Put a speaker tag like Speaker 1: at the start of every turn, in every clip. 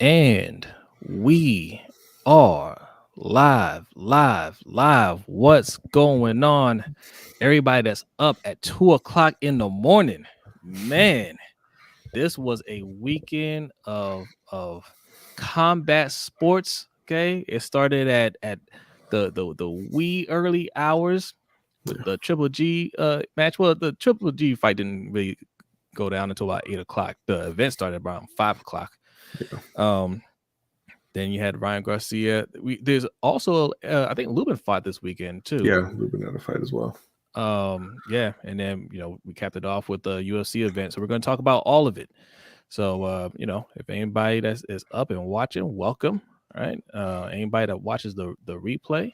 Speaker 1: And we are live. What's going on? Everybody that's up at 2 o'clock in the morning. Man, this was a weekend of combat sports. Okay. It started at the wee early hours with the Triple G match. Well, the Triple G fight didn't really go down until about 8 o'clock. The event started around 5 o'clock.
Speaker 2: Yeah.
Speaker 1: Then you had Ryan Garcia. There's also I think Lubin fought this weekend too.
Speaker 2: Yeah, Lubin had a fight as well.
Speaker 1: Yeah, and then we capped it off with the UFC event. So we're going to talk about all of it. So if anybody that is up and watching, welcome. All right. Anybody that watches the replay,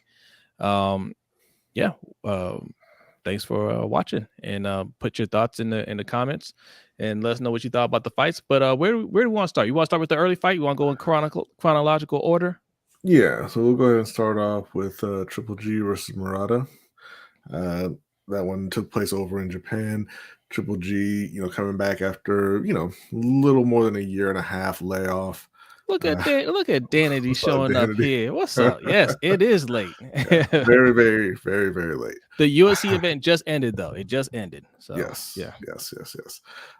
Speaker 1: yeah. Thanks for watching, and put your thoughts in the comments and let us know what you thought about the fights. But where do we want to start? You want to start with the early fight? You want to go in chronological order?
Speaker 2: Yeah, so we'll go ahead and start off with Triple G versus Murata. That one took place over in Japan. Triple G, coming back after, little more than a year and a half layoff.
Speaker 1: Look at Danity showing up here. What's up? Yes, it is late.
Speaker 2: Very, very, very, very late.
Speaker 1: The UFC event just ended, though. It just ended. So
Speaker 2: yes.
Speaker 1: Yeah.
Speaker 2: Yes.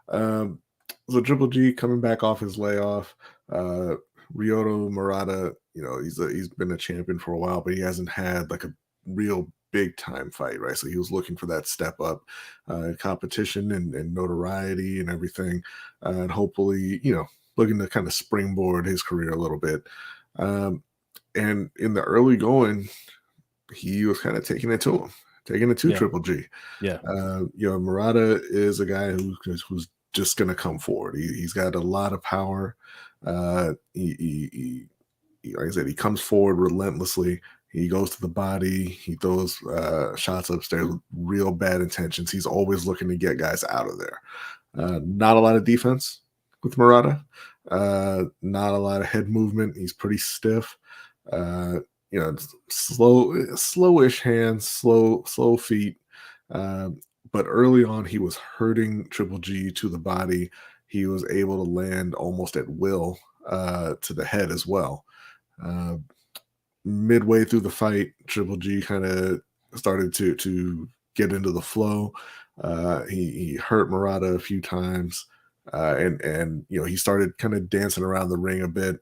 Speaker 2: So Triple G coming back off his layoff. Ryoto Murata, he's been a champion for a while, but he hasn't had like a real big time fight, right? So he was looking for that step up competition and notoriety and everything, and hopefully, looking to kind of springboard his career a little bit. And in the early going, he was kind of taking it to Triple G.
Speaker 1: Yeah.
Speaker 2: Murata is a guy who's just going to come forward. He's got a lot of power. He like I said, he comes forward relentlessly. He goes to the body. He throws shots upstairs with real bad intentions. He's always looking to get guys out of there. Not a lot of defense with Murata. Not a lot of head movement. He's pretty stiff. Slowish hands, slow feet. But early on, he was hurting Triple G to the body. He was able to land almost at will to the head as well. Midway through the fight, Triple G kind of started to get into the flow. He hurt Murata a few times, and he started kind of dancing around the ring a bit.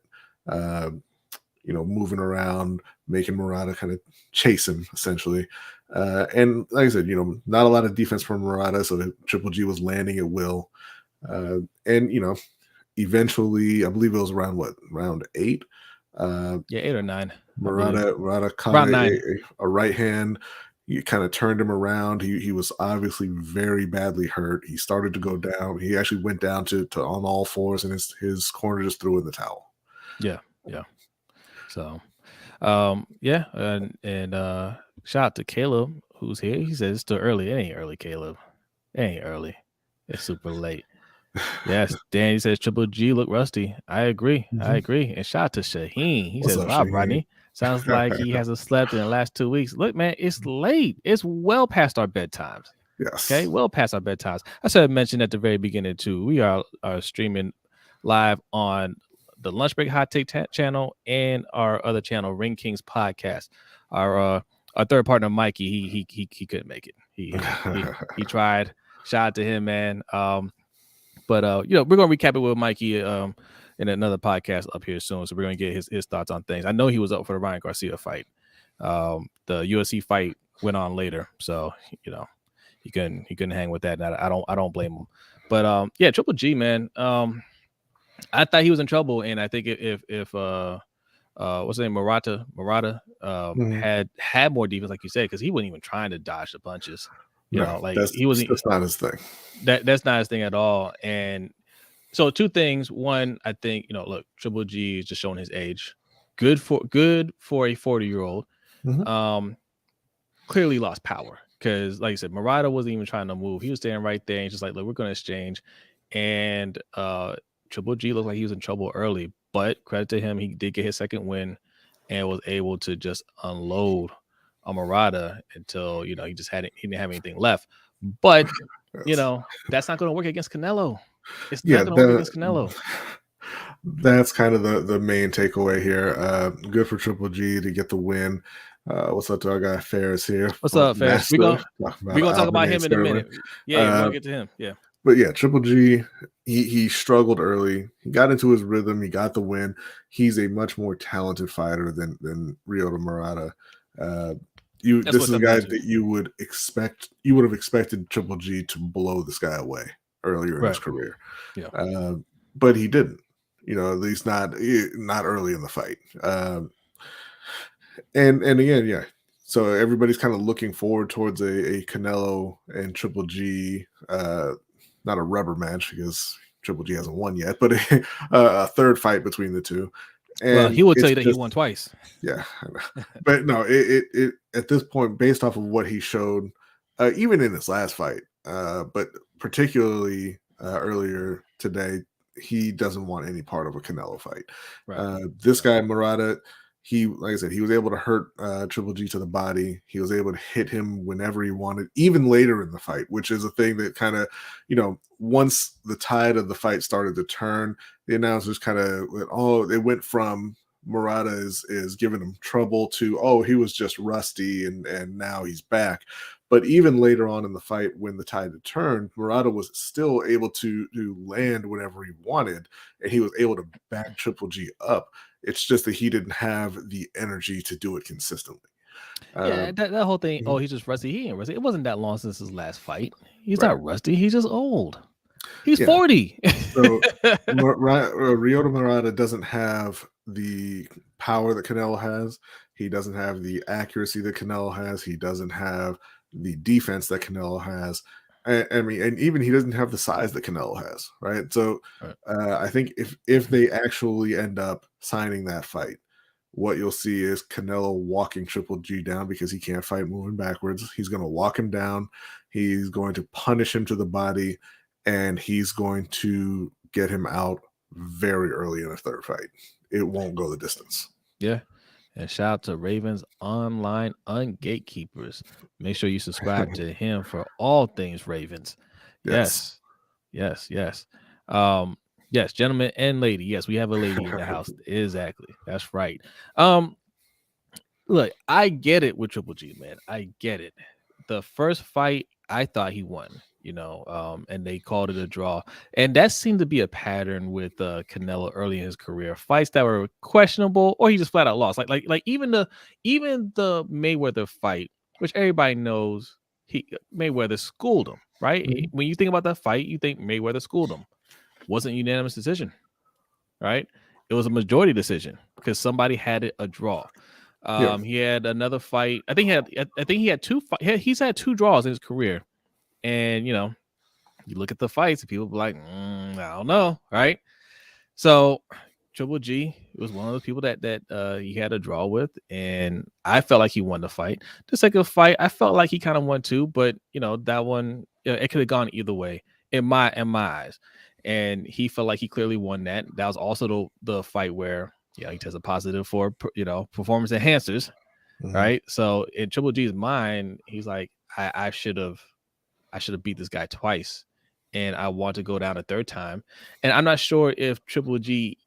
Speaker 2: Moving around, making Murata kind of chase him essentially. And like I said, not a lot of defense from Murata, so Triple G was landing at will. And eventually, I believe it was around round 8.
Speaker 1: 8 or 9.
Speaker 2: Murata caught a right hand. He kind of turned him around. He was obviously very badly hurt. He started to go down. He actually went down to on all fours, and his corner just threw in the towel.
Speaker 1: Yeah. So, and shout out to Caleb who's here. He says it's too early. It ain't early, Caleb. It ain't early. It's super late. Yes, Danny says Triple G look rusty. I agree.
Speaker 2: Mm-hmm.
Speaker 1: And shout out to Shaheen. He says, wow, Brodny, sounds like he hasn't slept in the last 2 weeks. Look, man, it's late. It's well past our bedtimes.
Speaker 2: Yes.
Speaker 1: Okay, well past our bedtimes. I should have mentioned at the very beginning too. We are streaming live on the Lunch Break Hot Take channel and our other channel, Ring Kings Podcast. Our third partner, Mikey, he couldn't make it. He tried. Shout out to him, man. But we're gonna recap it with Mikey in another podcast up here soon. So we're gonna get his thoughts on things. I know he was up for the Ryan Garcia fight. The UFC fight went on later, so he couldn't hang with that. And I don't blame him. But Triple G, man. I thought he was in trouble, and I think if what's his name, Murata had more defense, like you said, because he wasn't even trying to dodge the punches.
Speaker 2: He wasn't. That's not his thing.
Speaker 1: That's not his thing at all. And so 2 things. One, I think look, Triple G is just showing his age. Good for a 40-year-old.
Speaker 2: Mm-hmm.
Speaker 1: Clearly lost power because, like I said, Murata wasn't even trying to move. He was standing right there and just like, look, we're going to exchange. And Triple G looked like he was in trouble early, but credit to him, he did get his second win and was able to just unload on Murata until he didn't have anything left. But that's not going to work against Canelo. It's not going to work against Canelo.
Speaker 2: That's kind of the main takeaway here. Good for Triple G to get the win. What's up to our guy Ferris here,
Speaker 1: What's up, Ferris? We're
Speaker 2: Master,
Speaker 1: gonna
Speaker 2: talking
Speaker 1: we're
Speaker 2: about
Speaker 1: gonna talk about
Speaker 2: Aljamain
Speaker 1: him in a
Speaker 2: Sterling.
Speaker 1: minute. Yeah, we're
Speaker 2: Uh,
Speaker 1: gonna get to him. Yeah.
Speaker 2: but yeah, Triple G, he struggled early. He got into his rhythm. He got the win. He's a much more talented fighter than Ryota Murata. Uh,
Speaker 1: That's
Speaker 2: this
Speaker 1: what
Speaker 2: is a
Speaker 1: comes
Speaker 2: guy
Speaker 1: down to.
Speaker 2: that you would expect. You would have expected Triple G to blow this guy away earlier in his
Speaker 1: Right.
Speaker 2: career,
Speaker 1: Yeah.
Speaker 2: uh, but he didn't. At least not early in the fight. And again, yeah. So everybody's kind of looking forward towards a Canelo and Triple G, not a rubber match because Triple G hasn't won yet, but a third fight between the two.
Speaker 1: Well,
Speaker 2: And
Speaker 1: he will tell
Speaker 2: it's
Speaker 1: you that he
Speaker 2: just,
Speaker 1: won twice.
Speaker 2: yeah, but no, it at this point, based off of what he showed, even in his last fight, but particularly earlier today, he doesn't want any part of a Canelo fight.
Speaker 1: Right.
Speaker 2: This guy Murata, he, like I said, he was able to hurt Triple G to the body. He was able to hit him whenever he wanted, even later in the fight, which is a thing that kind of, once the tide of the fight started to turn, the announcers kind of it went from Murata is giving him trouble to, oh, he was just rusty and now he's back. But even later on in the fight, when the tide had turned, Murata was still able to land whenever he wanted, and he was able to back Triple G up. It's just that he didn't have the energy to do it consistently.
Speaker 1: Yeah,
Speaker 2: Um,
Speaker 1: that whole thing. Oh,
Speaker 2: mhm,
Speaker 1: he's just rusty. He ain't rusty. It wasn't that long since his last fight. He's
Speaker 2: right.
Speaker 1: not rusty. He's just old. He's
Speaker 2: Yeah.
Speaker 1: 40.
Speaker 2: So Ryota Murata doesn't have the power that Canelo has. He doesn't have the accuracy that Canelo has. He doesn't have the defense that Canelo has. I mean, and even he doesn't have the size that Canelo has, right? So
Speaker 1: Right.
Speaker 2: I think if they actually end up signing that fight, what you'll see is Canelo walking Triple G down because he can't fight moving backwards. He's going to walk him down. He's going to punish him to the body, and he's going to get him out very early in a third fight. It won't go the distance.
Speaker 1: Yeah. And shout out to Ravens Online Ungatekeepers. Make sure you subscribe to him for all things Ravens.
Speaker 2: Yes.
Speaker 1: Yes. Yes. Yes. Um, yes, gentlemen and lady. Yes, we have a lady in the house. Exactly. That's right. Um, Look, I get it with Triple G, man. I get it. The first fight, I thought he won, and they called it a draw. And that seemed to be a pattern with Canelo early in his career. Fights that were questionable, or he just flat out lost. Like even the Mayweather fight, which everybody knows Mayweather schooled him, right?
Speaker 2: Mhm.
Speaker 1: When you think about that fight, you think Mayweather schooled him. Wasn't a unanimous decision, right? It was a majority decision because somebody had it a draw.
Speaker 2: Yeah.
Speaker 1: He had another fight. I think he had two. He's had two draws in his career, and you look at the fights, and people be like, I don't know, right? So Triple G was one of those people that he had a draw with, and I felt like he won the fight. The second fight, I felt like he kind of won too, but that one, it could have gone either way in my eyes. And he felt like he clearly won that. That was also the fight where he tested positive for performance enhancers,
Speaker 2: Mhm.
Speaker 1: right? So in Triple G's mind, he's like, I should have beat this guy twice, and I want to go down a third time. And I'm not sure if Triple G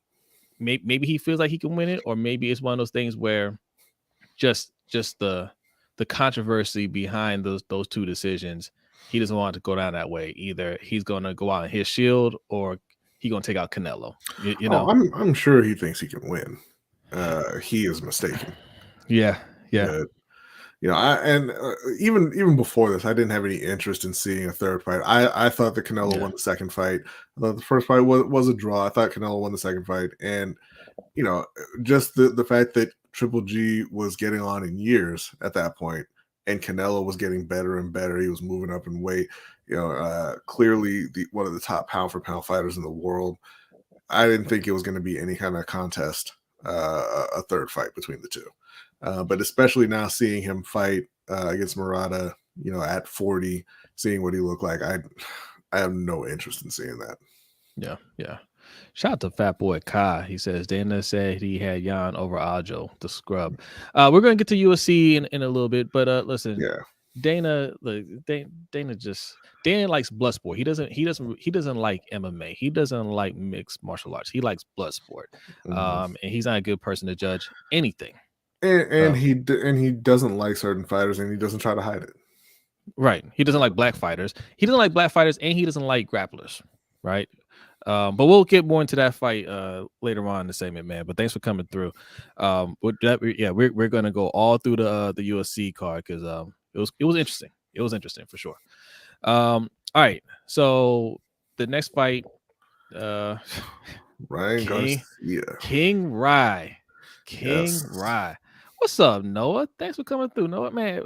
Speaker 1: maybe he feels like he can win it, or maybe it's one of those things where just the controversy behind those two decisions, he doesn't want to go down that way. Either he's going to go out in his shield, or he going to take out Canelo. You
Speaker 2: Oh,
Speaker 1: know?
Speaker 2: I'm sure he thinks he can win. He is mistaken.
Speaker 1: Yeah, yeah,
Speaker 2: Uh, even before this, I didn't have any interest in seeing a third fight. I thought that Canelo
Speaker 1: yeah.
Speaker 2: won the second fight. I thought the first fight was a draw. I thought Canelo won the second fight, and just the fact that Triple G was getting on in years at that point, and Canelo was getting better and better. He was moving up in weight. Clearly the one of the top pound for pound fighters in the world. I didn't think it was going to be any kind of contest, a third fight between the two. But especially now seeing him fight against Murata, at 40, seeing what he looked like, I have no interest in seeing that.
Speaker 1: Yeah, yeah. Shout out to Fat Boy Kai. He says Dana said he had Jan over Ajo, the scrub. We're gonna get to UFC in a little bit, but listen,
Speaker 2: Yeah.
Speaker 1: Dana, look, Dana likes blood sport. He doesn't like MMA. He doesn't like mixed martial arts. He likes blood sport.
Speaker 2: Mhm.
Speaker 1: And he's not a good person to judge anything.
Speaker 2: And
Speaker 1: Uh,
Speaker 2: he doesn't like certain fighters, and he doesn't try to hide it.
Speaker 1: right. He doesn't like black fighters. He doesn't like black fighters, and he doesn't like grapplers. Right. But we'll get more into that fight later on in the segment, man. But thanks for coming through. We're gonna go all through the UFC card because it was interesting. It was interesting for sure. All right. So the next fight, uh,
Speaker 2: Ryan
Speaker 1: King
Speaker 2: Garcia.
Speaker 1: King Rye, King
Speaker 2: Yes.
Speaker 1: Rye. What's up, Noah? Thanks for coming through, Noah. Man,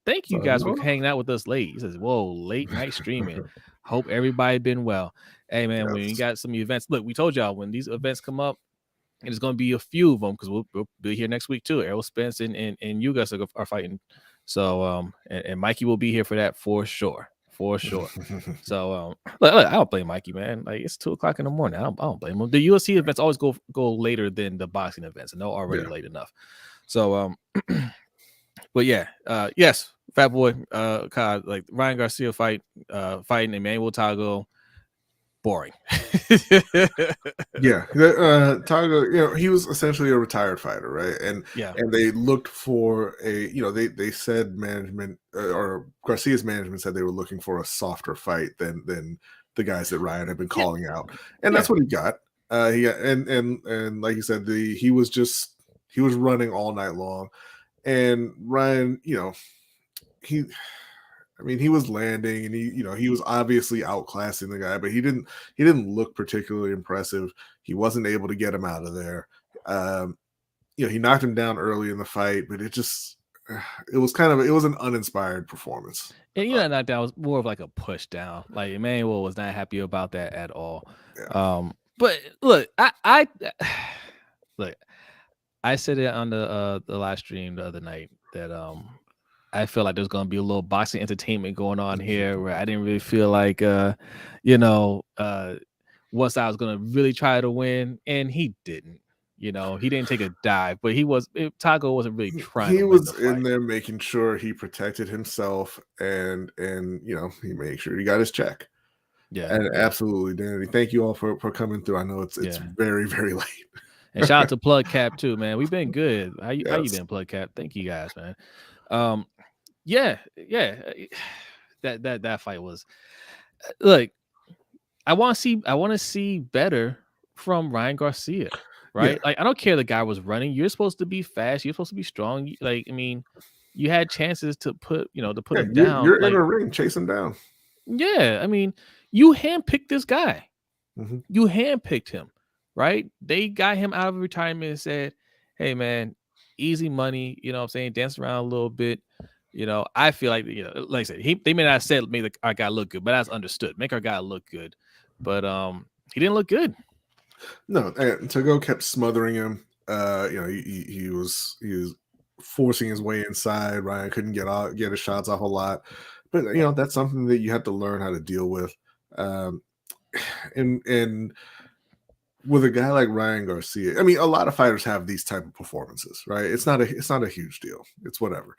Speaker 1: thank you
Speaker 2: So,
Speaker 1: guys for
Speaker 2: no?
Speaker 1: hanging out with us late. He says, "Whoa, late night streaming. Hope everybody been well." Hey, man, when you
Speaker 2: Yes.
Speaker 1: got some events, look, we told y'all when these events come up, and there's going to be a few of them because we'll be here next week too. Errol Spence and you guys are fighting. So and Mikey will be here for that for sure. For sure. So look, I don't blame Mikey, man. Like it's 2:00 in the morning. I don't blame him. The UFC events always go later than the boxing events, and they're already
Speaker 2: Yeah.
Speaker 1: late enough. So but yeah, yes, Fat Boy, God, like Ryan Garcia fighting Emmanuel Tagoe, boring.
Speaker 2: Yeah, Tagoe, he was essentially a retired fighter, right?
Speaker 1: Yeah.
Speaker 2: And they looked for they said management or Garcia's management said they were looking for a softer fight than the guys that Ryan had been
Speaker 1: Yeah.
Speaker 2: calling out, and
Speaker 1: Yeah.
Speaker 2: that's what he got. He got, and like you said, he was running all night long, and Ryan, he he was landing, and he was obviously outclassing the guy, but he didn't look particularly impressive. He wasn't able to get him out of there. He knocked him down early in the fight, but it was an uninspired performance.
Speaker 1: And that was more of like a push down. Like Emmanuel was not happy about that at all.
Speaker 2: Yeah.
Speaker 1: But look, I look, I said it on the live stream the other night that I feel like there's gonna be a little boxing entertainment going on here where I didn't really feel like once I was gonna really try to win, and he didn't. He didn't take a dive, but Tagoe wasn't really trying
Speaker 2: He
Speaker 1: to win the
Speaker 2: was in
Speaker 1: fight.
Speaker 2: there making sure he protected himself, and he made sure he got his check.
Speaker 1: Yeah,
Speaker 2: And
Speaker 1: yeah,
Speaker 2: absolutely, Danny. Thank you all for coming through. I know it's
Speaker 1: yeah.
Speaker 2: very, very late.
Speaker 1: And shout out to Plug Cap too, man. We've been good. How you
Speaker 2: Yes.
Speaker 1: been, Plug Cap? Thank you guys, man. Um, yeah, yeah. That fight was look. I want to see better from Ryan Garcia,
Speaker 2: Yeah.
Speaker 1: right? Like I don't care the guy was running. You're supposed to be fast. You're supposed to be strong. You had chances to put
Speaker 2: Yeah,
Speaker 1: him down.
Speaker 2: you're in
Speaker 1: Like
Speaker 2: a ring, chase him down.
Speaker 1: yeah, you handpicked this guy.
Speaker 2: Mhm.
Speaker 1: You handpicked him, right? They got him out of retirement and said, "Hey, man, easy money. You know what I'm saying? Dance around a little bit." I feel like like I said, they may not have said make our guy look good, but that's understood. Make our guy look good, but he didn't look good.
Speaker 2: No, and Tagoe kept smothering him. He was forcing his way inside. Ryan couldn't get his shots off a lot, but that's something that you have to learn how to deal with. Um, and with a guy like Ryan Garcia, a lot of fighters have these type of performances, right? It's not a huge deal. It's whatever.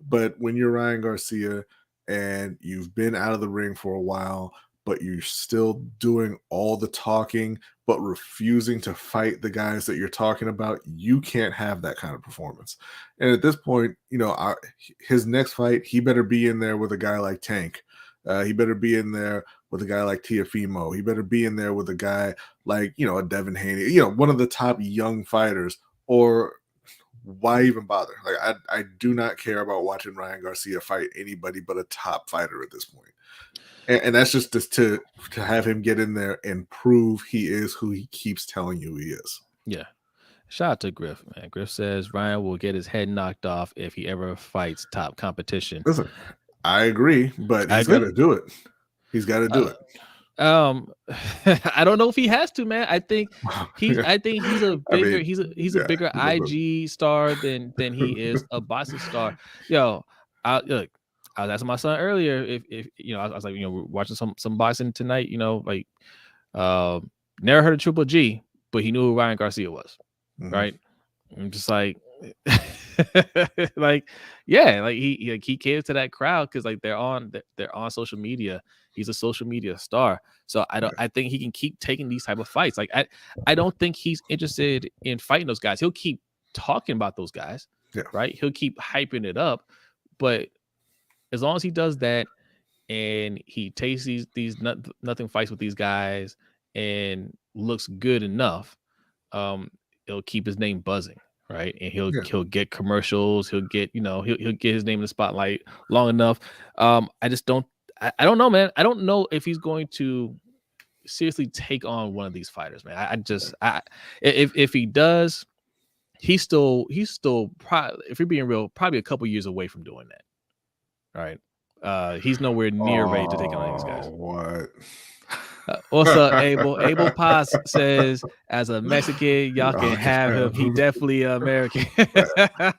Speaker 2: But when you're Ryan Garcia and you've been out of the ring for a while, but you're still doing all the talking, but refusing to fight the guys that you're talking about, you can't have that kind of performance. And at this point, his next fight, he better be in there with a guy like Tank. He better be in there with a guy like Tiafimo. He better be in there with a guy like a Devin Haney, one of the top young fighters. Or why even bother? Like I do not care about watching Ryan Garcia fight anybody but a top fighter at this point. And that's just to have him get in there and prove he is who he keeps telling you he is.
Speaker 1: Yeah. Shout out to Griff, man. Griff says Ryan will get his head knocked off if he ever fights top competition.
Speaker 2: Listen, I agree, but
Speaker 1: I
Speaker 2: he's got
Speaker 1: agree.
Speaker 2: to do it. He's got to do it.
Speaker 1: I don't know if he has to, man. I think he's a bigger he's a bigger IG star than he is a boxing star. Yo, I was asking my son earlier if I was like, we're watching some boxing tonight, like never heard of Triple G, but he knew who Ryan Garcia was,
Speaker 2: Mhm.
Speaker 1: right? I'm just like Like, yeah, like he caters to that crowd because like they're on social media. He's a social media star. So I think he can keep taking these type of fights. Like I don't think he's interested in fighting those guys. He'll keep talking about those guys,
Speaker 2: Yeah.
Speaker 1: right? He'll keep hyping it up, but as long as he does that and he takes nothing fights with these guys and looks good enough, it'll keep his name buzzing, right? And he'll get commercials, he'll get he'll get his name in the spotlight long enough. I just don't I don't know, man. I don't know if he's going to seriously take on one of these fighters, man. If he does, he's still probably, if you're being real, probably a couple years away from doing that. All right. He's nowhere near ready to take on any of these guys.
Speaker 2: What?
Speaker 1: What's up, Abel? Abel Paz says, as a Mexican, y'all can have him. He definitely American.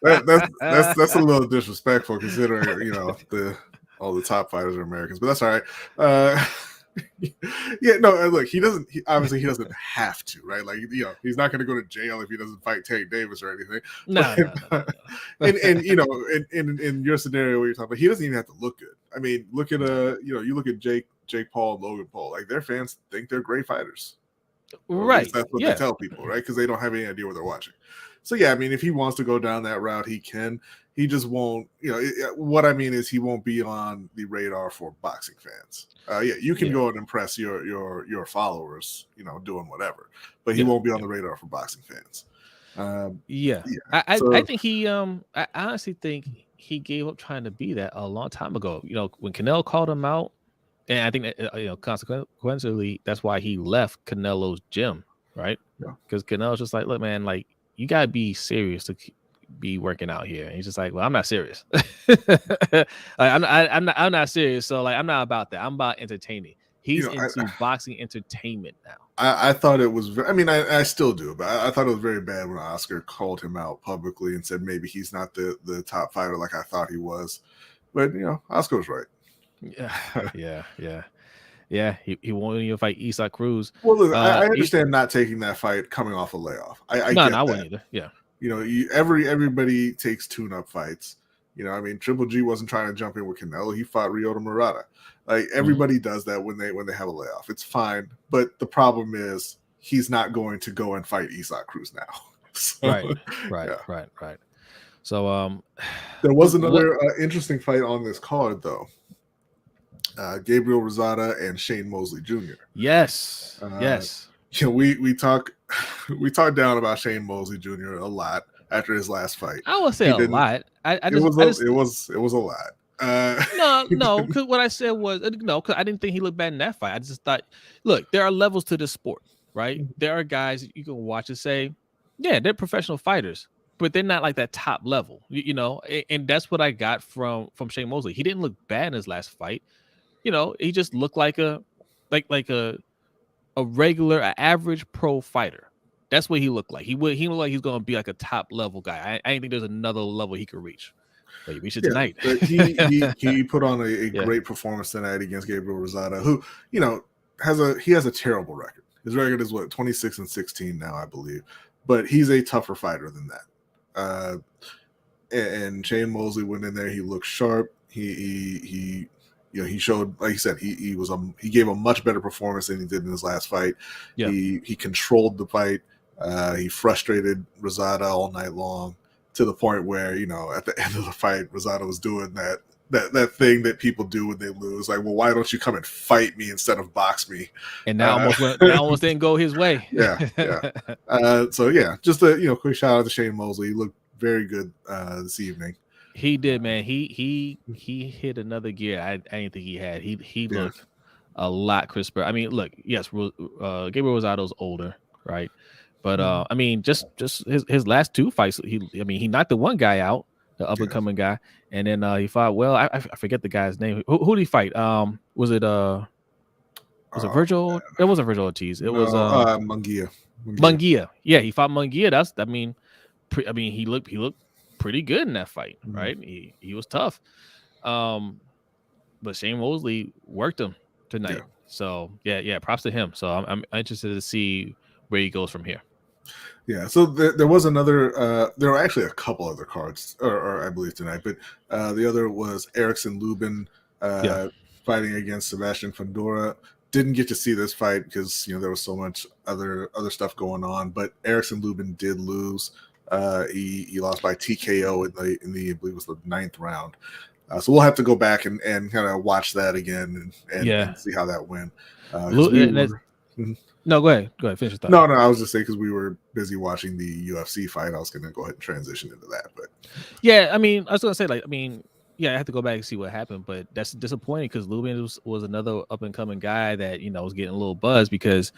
Speaker 2: That's a little disrespectful considering all the top fighters are Americans, but that's all right. Yeah, no, look, obviously he doesn't have to, right? Like, he's not going to go to jail if he doesn't fight Tank Davis or anything.
Speaker 1: No.
Speaker 2: And in your scenario where you're talking about, he doesn't even have to look good. I mean, look at you look at Jake Paul and Logan Paul. Like, their fans think they're great fighters,
Speaker 1: right?
Speaker 2: That's what they tell people, right? Because they don't have any idea what they're watching. So yeah, I mean, if he wants to go down that route, he can. He just won't. What I mean is, he won't be on the radar for boxing fans. You can go and impress your followers, doing whatever, but he won't be on the radar for boxing fans.
Speaker 1: I think he. I honestly think he gave up trying to be that a long time ago. When Canelo called him out, and I think that, consequently, that's why he left Canelo's gym, right? Because Canelo's just like, look, man, like, you gotta be serious to be working out here. And he's just like, well, I'm not serious. Like, I'm not serious. So like, I'm not about that. I'm about entertaining. He's into boxing entertainment now.
Speaker 2: I thought it was. I still do, but I thought it was very bad when Oscar called him out publicly and said maybe he's not the top fighter like I thought he was. But Oscar was right.
Speaker 1: Yeah. He won't even fight Isaac Cruz.
Speaker 2: Well, look, I understand not taking that fight coming off a layoff. I
Speaker 1: wouldn't either. Yeah.
Speaker 2: Everybody takes tune-up fights. Triple G wasn't trying to jump in with Canelo. He fought Ryota Murata. Like, everybody does that when they have a layoff. It's fine. But the problem is he's not going to go and fight Isaac Cruz now. So,
Speaker 1: right. So
Speaker 2: there was another interesting fight on this card, though. Gabriel Rosado and Shane Mosley Jr.
Speaker 1: Yes.
Speaker 2: We talk down about Shane Mosley Jr. a lot after his last fight.
Speaker 1: I would say a lot. It
Speaker 2: was a lot.
Speaker 1: No, because what I said was because I didn't think he looked bad in that fight. I just thought, look, there are levels to this sport, right? There are guys you can watch and say, yeah, they're professional fighters, but they're not like that top level, and that's what I got from Shane Mosley. He didn't look bad in his last fight. He just looked like a regular, average pro fighter. That's what he looked like. He looked like he's going to be like a top level guy. I didn't think there's another level he could reach. But he reached it tonight.
Speaker 2: he put on a great performance tonight against Gabriel Rosado, who has a terrible record. His record is 26-16 now, I believe. But he's a tougher fighter than that. And Shane Mosley went in there. He looked sharp. He showed, like you said, he gave a much better performance than he did in his last fight. Yeah. He controlled the fight. He frustrated Rosado all night long to the point where, at the end of the fight, Rosado was doing that thing that people do when they lose. Like, well, why don't you come and fight me instead of box me?
Speaker 1: And that almost didn't go his way.
Speaker 2: Yeah. Just a quick shout out to Shane Mosley. He looked very good this evening.
Speaker 1: He did, man. He hit another gear I didn't think he had. He looked a lot crisper. I mean, look, yes, Gabriel Rosado's older, right? But just his last two fights, he knocked the one guy out, the up and coming guy, and then he fought. Well, I forget the guy's name. Who did he fight? Was it Virgil? It wasn't Virgil Ortiz. It was
Speaker 2: Munguia.
Speaker 1: Munguia. Yeah, he fought Munguia. He looked pretty good in that fight, right? He was tough. But Shane Mosley worked him tonight. Yeah. So yeah, props to him. So I'm interested to see where he goes from here.
Speaker 2: Yeah, so there was another. There were actually a couple other cards, or I believe tonight, but the other was Erickson Lubin
Speaker 1: Yeah.
Speaker 2: fighting against Sebastian Fundora. Didn't get to see this fight because there was so much other stuff going on. But Erickson Lubin did lose. He lost by TKO in the I believe it was the 9th round. So we'll have to go back and kind of watch that again and see how that went. Because we were.
Speaker 1: No, go ahead. Go ahead. Finish your thought.
Speaker 2: No, I was just saying because we were busy watching the UFC fight. I was going to go ahead and transition into that, but
Speaker 1: yeah, I mean, I was going to say, like, I mean, yeah, I have to go back and see what happened, but that's disappointing because Lubin was another up and coming guy that was getting a little buzz because.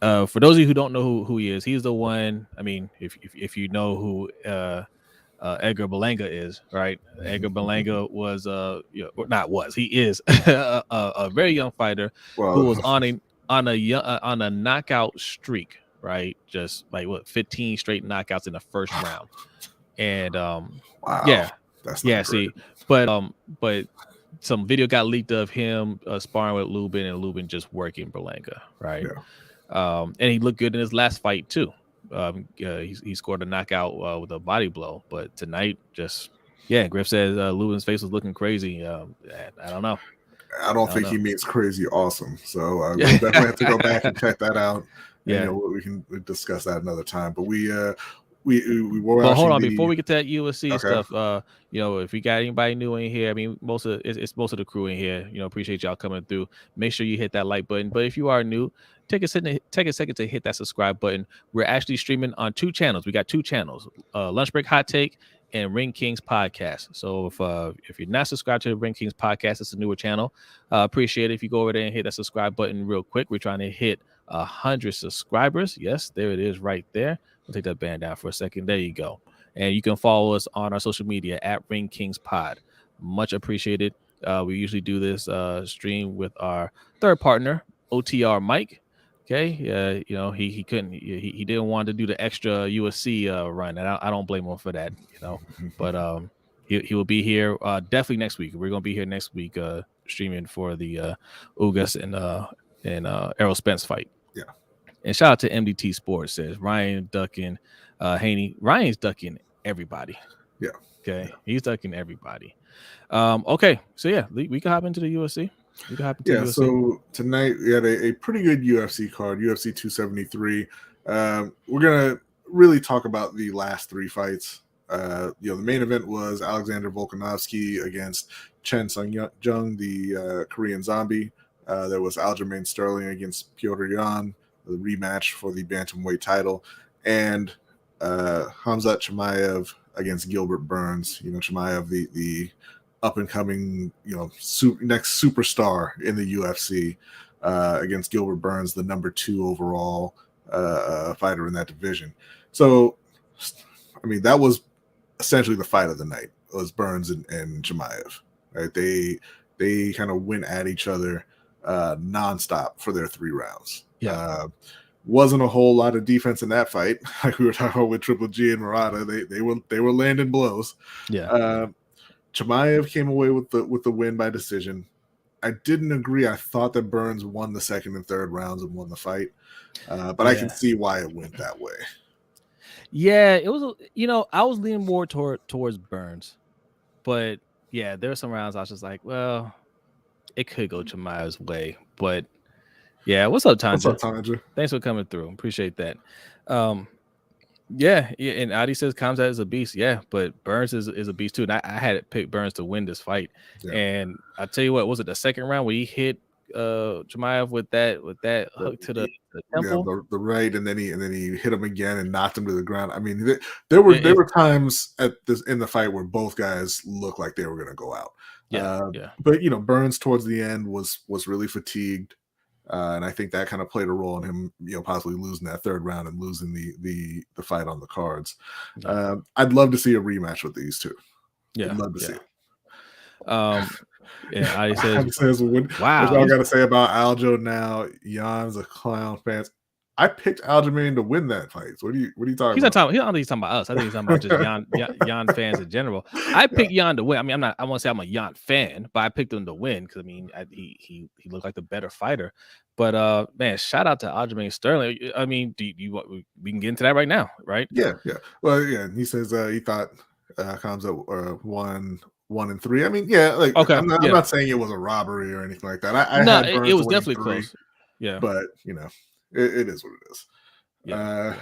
Speaker 1: For those of you who don't know who he is, he's the one. I mean, if you know who Edgar Berlanga is, right? Edgar Berlanga was he is a very young fighter who was on a knockout streak, right? Just like 15 straight knockouts in the first round, and
Speaker 2: wow,
Speaker 1: yeah,
Speaker 2: that's not great.
Speaker 1: See, but some video got leaked of him sparring with Lubin and Lubin just working Berlanga, right?
Speaker 2: Yeah.
Speaker 1: And he looked good in his last fight too. He scored a knockout with a body blow, but tonight, Griff says Lubin's face was looking crazy. I don't know.
Speaker 2: I don't think he means crazy awesome. So we'll definitely have to go back and check that out.
Speaker 1: Yeah,
Speaker 2: we can discuss that another time. But we were.
Speaker 1: But hold on, before we get to that USC stuff, if we got anybody new in here, I mean, it's most of the crew in here. Appreciate y'all coming through. Make sure you hit that like button. But if you are new, take a second to hit that subscribe button. We're actually streaming on 2 channels. We got 2 channels: Lunch Break Hot Take and Ring Kings Podcast. So if you're not subscribed to the Ring Kings Podcast, it's a newer channel. Appreciate it if you go over there and hit that subscribe button real quick. We're trying to hit 100 subscribers. Yes, there it is right there. We'll take that band down for a second. There you go. And you can follow us on our social media at Ring Kings Pod. Much appreciated. We usually do this stream with our third partner, OTR Mike. Okay. He couldn't, he didn't want to do the extra USC run. And I don't blame him for that, but he will be here definitely next week. We're going to be here next week streaming for the Ugas and Errol Spence fight.
Speaker 2: Yeah.
Speaker 1: And shout out to MDT Sports, says Ryan ducking Haney. Ryan's ducking everybody.
Speaker 2: Yeah.
Speaker 1: Okay. Yeah. He's ducking everybody. Okay. So yeah, we can hop into the UFC. We can hop into the UFC.
Speaker 2: So tonight we had a pretty good UFC card, UFC 273. We're gonna really talk about the last 3 fights. The main event was Alexander Volkanovski against Chan-sung Jung, the Korean zombie. There was Aljamain Sterling against Petr Yan, the rematch for the bantamweight title, and Khamzat Chimaev against Gilbert Burns. Chimaev, the up and coming, next superstar in the UFC, against Gilbert Burns, the number 2 overall fighter in that division. So, I mean, that was essentially the fight of the night. It was Burns and Chimaev. Right? They kind of went at each other nonstop for their 3 rounds.
Speaker 1: Yeah.
Speaker 2: Wasn't a whole lot of defense in that fight, like we were talking about with Triple G and Murata. They were landing blows.
Speaker 1: Yeah.
Speaker 2: Chimaev came away with the win by decision. I didn't agree. I thought that Burns won the 2nd and 3rd rounds and won the fight, but I can see why it went that way.
Speaker 1: Yeah, it was. I was leaning more towards Burns, but yeah, there were some rounds I was just like, well, it could go Chimaev's way, but. Yeah, what's up, Tanja?
Speaker 2: What's up, Tanja?
Speaker 1: Thanks for coming through. Appreciate that. Yeah, and Adi says Khamzat is a beast. Yeah, but Burns is a beast too. And I had it picked Burns to win this fight. Yeah. And I tell you what, was it the 2nd round where he hit Chimaev with that hook to the temple?
Speaker 2: Yeah, the right, and then he hit him again and knocked him to the ground. I mean, there were times in the fight where both guys looked like they were going to go out.
Speaker 1: Yeah,
Speaker 2: But Burns towards the end was really fatigued. And I think that kind of played a role in him, possibly losing that 3rd round and losing the fight on the cards. Yeah. I'd love to see a rematch with these 2.
Speaker 1: Yeah,
Speaker 2: I'd love to see it.
Speaker 1: Yeah, I says,
Speaker 2: wow. What y'all got to say about Aljo now? Jan's a clown fans. I picked Aljamain to win that fight. So what are you talking about?
Speaker 1: I don't think he's talking about us. I think he's talking about just Jan fans in general. I picked Jan to win. I mean, I won't say I'm a Jan fan, but I picked him to win because I mean, he looked like the better fighter. But man, shout out to Aljamain Sterling. I mean, we can get into that right now, right?
Speaker 2: Yeah. Well, yeah. He says he thought Combs at 1-3. I mean, yeah. Like
Speaker 1: Okay,
Speaker 2: I'm
Speaker 1: yeah.
Speaker 2: not saying it was a robbery or anything like that. I
Speaker 1: No,
Speaker 2: had
Speaker 1: it
Speaker 2: Burns
Speaker 1: was
Speaker 2: winning
Speaker 1: definitely
Speaker 2: 3,
Speaker 1: close. Yeah,
Speaker 2: but it is what it is.
Speaker 1: yeah, yeah.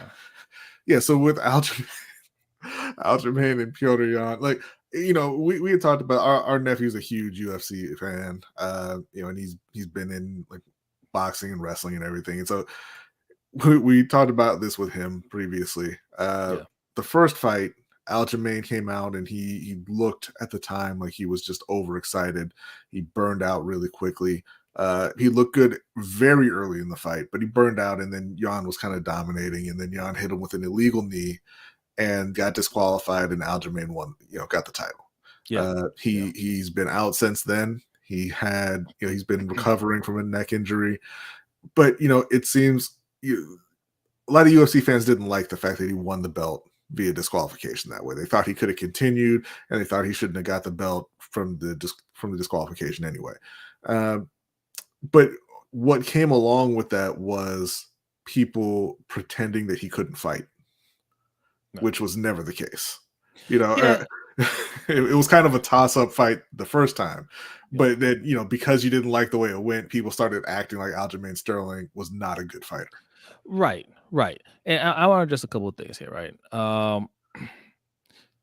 Speaker 2: Yeah. So with Aljamain and Piotr Jan, like we had talked about our nephew's a huge UFC fan, and he's been in like boxing and wrestling and everything, and so we talked about this with him previously.
Speaker 1: Yeah.
Speaker 2: The first fight, Aljamain came out and he looked at the time like he was just overexcited. He burned out really quickly. He looked good very early in the fight, but he burned out, and then Jan was kind of dominating, and then Jan hit him with an illegal knee and got disqualified, and Aljamain won. Got the title.
Speaker 1: Yeah.
Speaker 2: He's been out since then. He's been recovering from a neck injury, but it seems a lot of UFC fans didn't like the fact that he won the belt via disqualification that way. They thought he could have continued, and they thought he shouldn't have got the belt from the disqualification anyway. But what came along with that was people pretending that he couldn't fight, which was never the case.
Speaker 1: Yeah.
Speaker 2: It was kind of a toss-up fight the first time, but then because you didn't like the way it went, people started acting like Aljamain Sterling was not a good fighter.
Speaker 1: Right. And I want to address a couple of things here, right?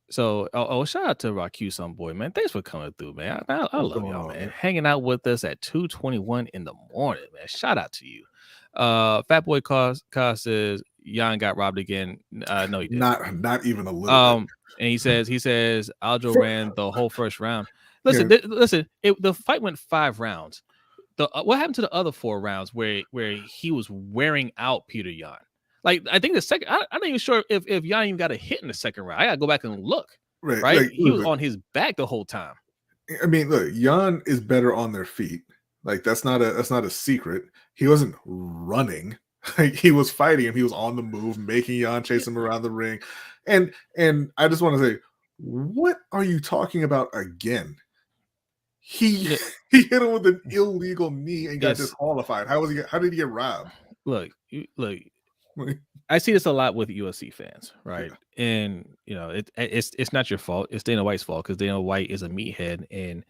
Speaker 1: So, shout out to Raku, some boy, man. Thanks for coming through, man. I
Speaker 2: What's
Speaker 1: love
Speaker 2: going
Speaker 1: y'all,
Speaker 2: on,
Speaker 1: man.
Speaker 2: man?
Speaker 1: Hanging out with us at 2:21 in the morning, man. Shout out to you. Fat Boy Cause says Jan got robbed again. No, he didn't.
Speaker 2: Not even a little bit.
Speaker 1: And he says Aljo ran the whole first round. Listen, the fight went 5 rounds. What happened to the other 4 rounds where he was wearing out Peter Yan? Like, I think the second, I'm not even sure if Yan even got a hit in the second round. I gotta go back and look. Right?
Speaker 2: Like,
Speaker 1: He was on his back the whole time.
Speaker 2: I mean, look, Jan is better on their feet. Like that's not a secret. He wasn't running. Like he was fighting him. He was on the move, making Jan chase him around the ring. And I just want to say, what are you talking about again? He hit him with an illegal knee and got disqualified. How did he get robbed?
Speaker 1: Look. I see this a lot with UFC fans, right? Yeah. And it's not your fault. It's Dana White's fault because Dana White is a meathead, and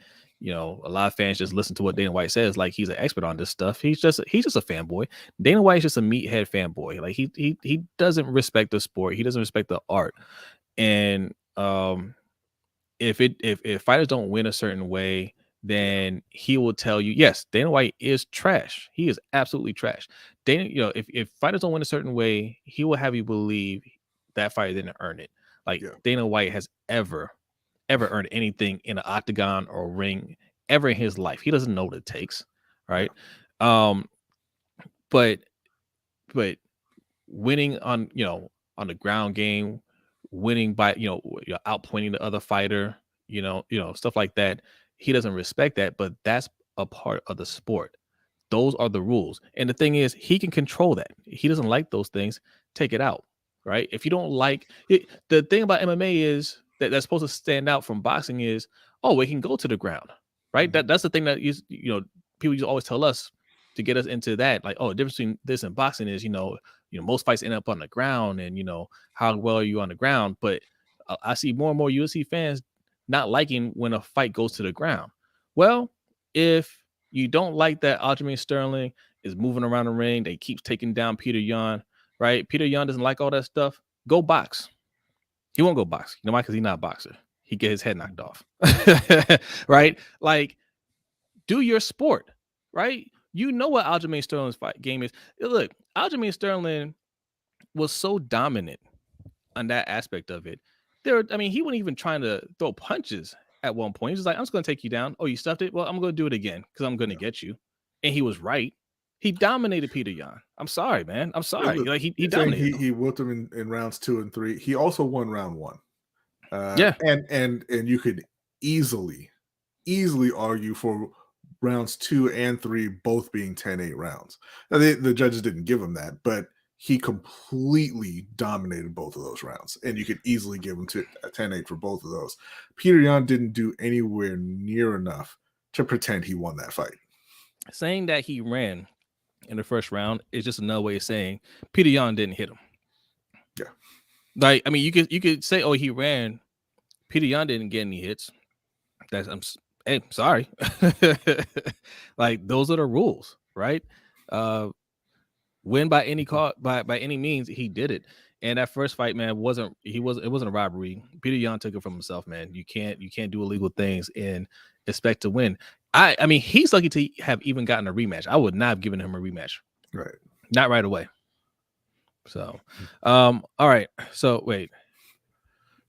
Speaker 1: a lot of fans just listen to what Dana White says like he's an expert on this stuff. He's just a fanboy. Dana White is just a meathead fanboy. Like he doesn't respect the sport. He doesn't respect the art. And if fighters don't win a certain way, then he will tell you, yes, Dana White is trash. He is absolutely trash. Dana, if fighters don't win a certain way, he will have you believe that fighter didn't earn it. Like Dana White has ever earned anything in an octagon or ring ever in his life. He doesn't know what it takes, right? But winning on the ground game, winning by outpointing the other fighter, stuff like that. He doesn't respect that, but that's a part of the sport. Those are the rules. And the thing is, he can control that. He doesn't like those things. Take it out, right? If you don't like it, the thing about MMA is that's supposed to stand out from boxing is, it can go to the ground, right? Mm-hmm. That's the thing that people used to always tell us to get us into that. Like, the difference between this and boxing is, most fights end up on the ground, and how well are you on the ground? But I see more and more UFC fans not liking when a fight goes to the ground. Well, if you don't like that Aljamain Sterling is moving around the ring, they keep taking down Peter Yan, right? Peter Yan doesn't like all that stuff. Go box. He won't go box. You know why? Because he's not a boxer. He get his head knocked off. Right? Like, do your sport, right? You know what Aljamain Sterling's fight game is. Look, Aljamain Sterling was so dominant on that aspect of it. He wasn't even trying to throw punches at one point. He was like, I'm just going to take you down. Oh, you stuffed it? Well, I'm going to do it again because I'm going to get you. And he was right. He dominated Peter Yan. I'm sorry, man. I'm sorry. Like he dominated.
Speaker 2: He whooped him in rounds 2 and 3. He also won round 1. And you could easily argue for rounds 2 and 3 both being 10-8 rounds. Now, the judges didn't give him that, but he completely dominated both of those rounds, and you could easily give him to a 10-8 for both of those. Peter Yan didn't do anywhere near enough to pretend he won that fight.
Speaker 1: Saying that he ran in the first round is just another way of saying Peter Yan didn't hit him.
Speaker 2: Yeah.
Speaker 1: Like, I mean, you could say, oh, he ran. Peter Yan didn't get any hits. Hey, sorry. Like, those are the rules, right? Win by any by any means, he did it. And that first fight, man, it wasn't a robbery. Peter Yan took it from himself, man. You can't do illegal things and expect to win. I mean, he's lucky to have even gotten a rematch. I would not have given him a rematch.
Speaker 2: Right.
Speaker 1: Not right away. So, all right. So wait.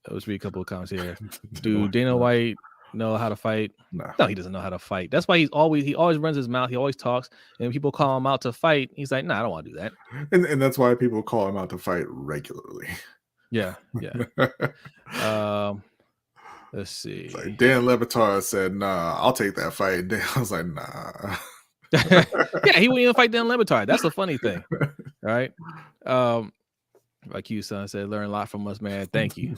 Speaker 1: Let's read a couple of comments here. Do Dana White know how to fight? No, he doesn't know how to fight. That's why he always runs his mouth. He always talks, and people call him out to fight. He's like, nah, I don't want to do that.
Speaker 2: And that's why people call him out to fight regularly.
Speaker 1: Yeah. Let's see.
Speaker 2: Like Dan Le Batard said, "Nah, I'll take that fight." Dan was like, "Nah."
Speaker 1: Yeah, he wouldn't even fight Dan Le Batard. That's the funny thing, right? Like you, son, said, learn a lot from us, man. Thank you.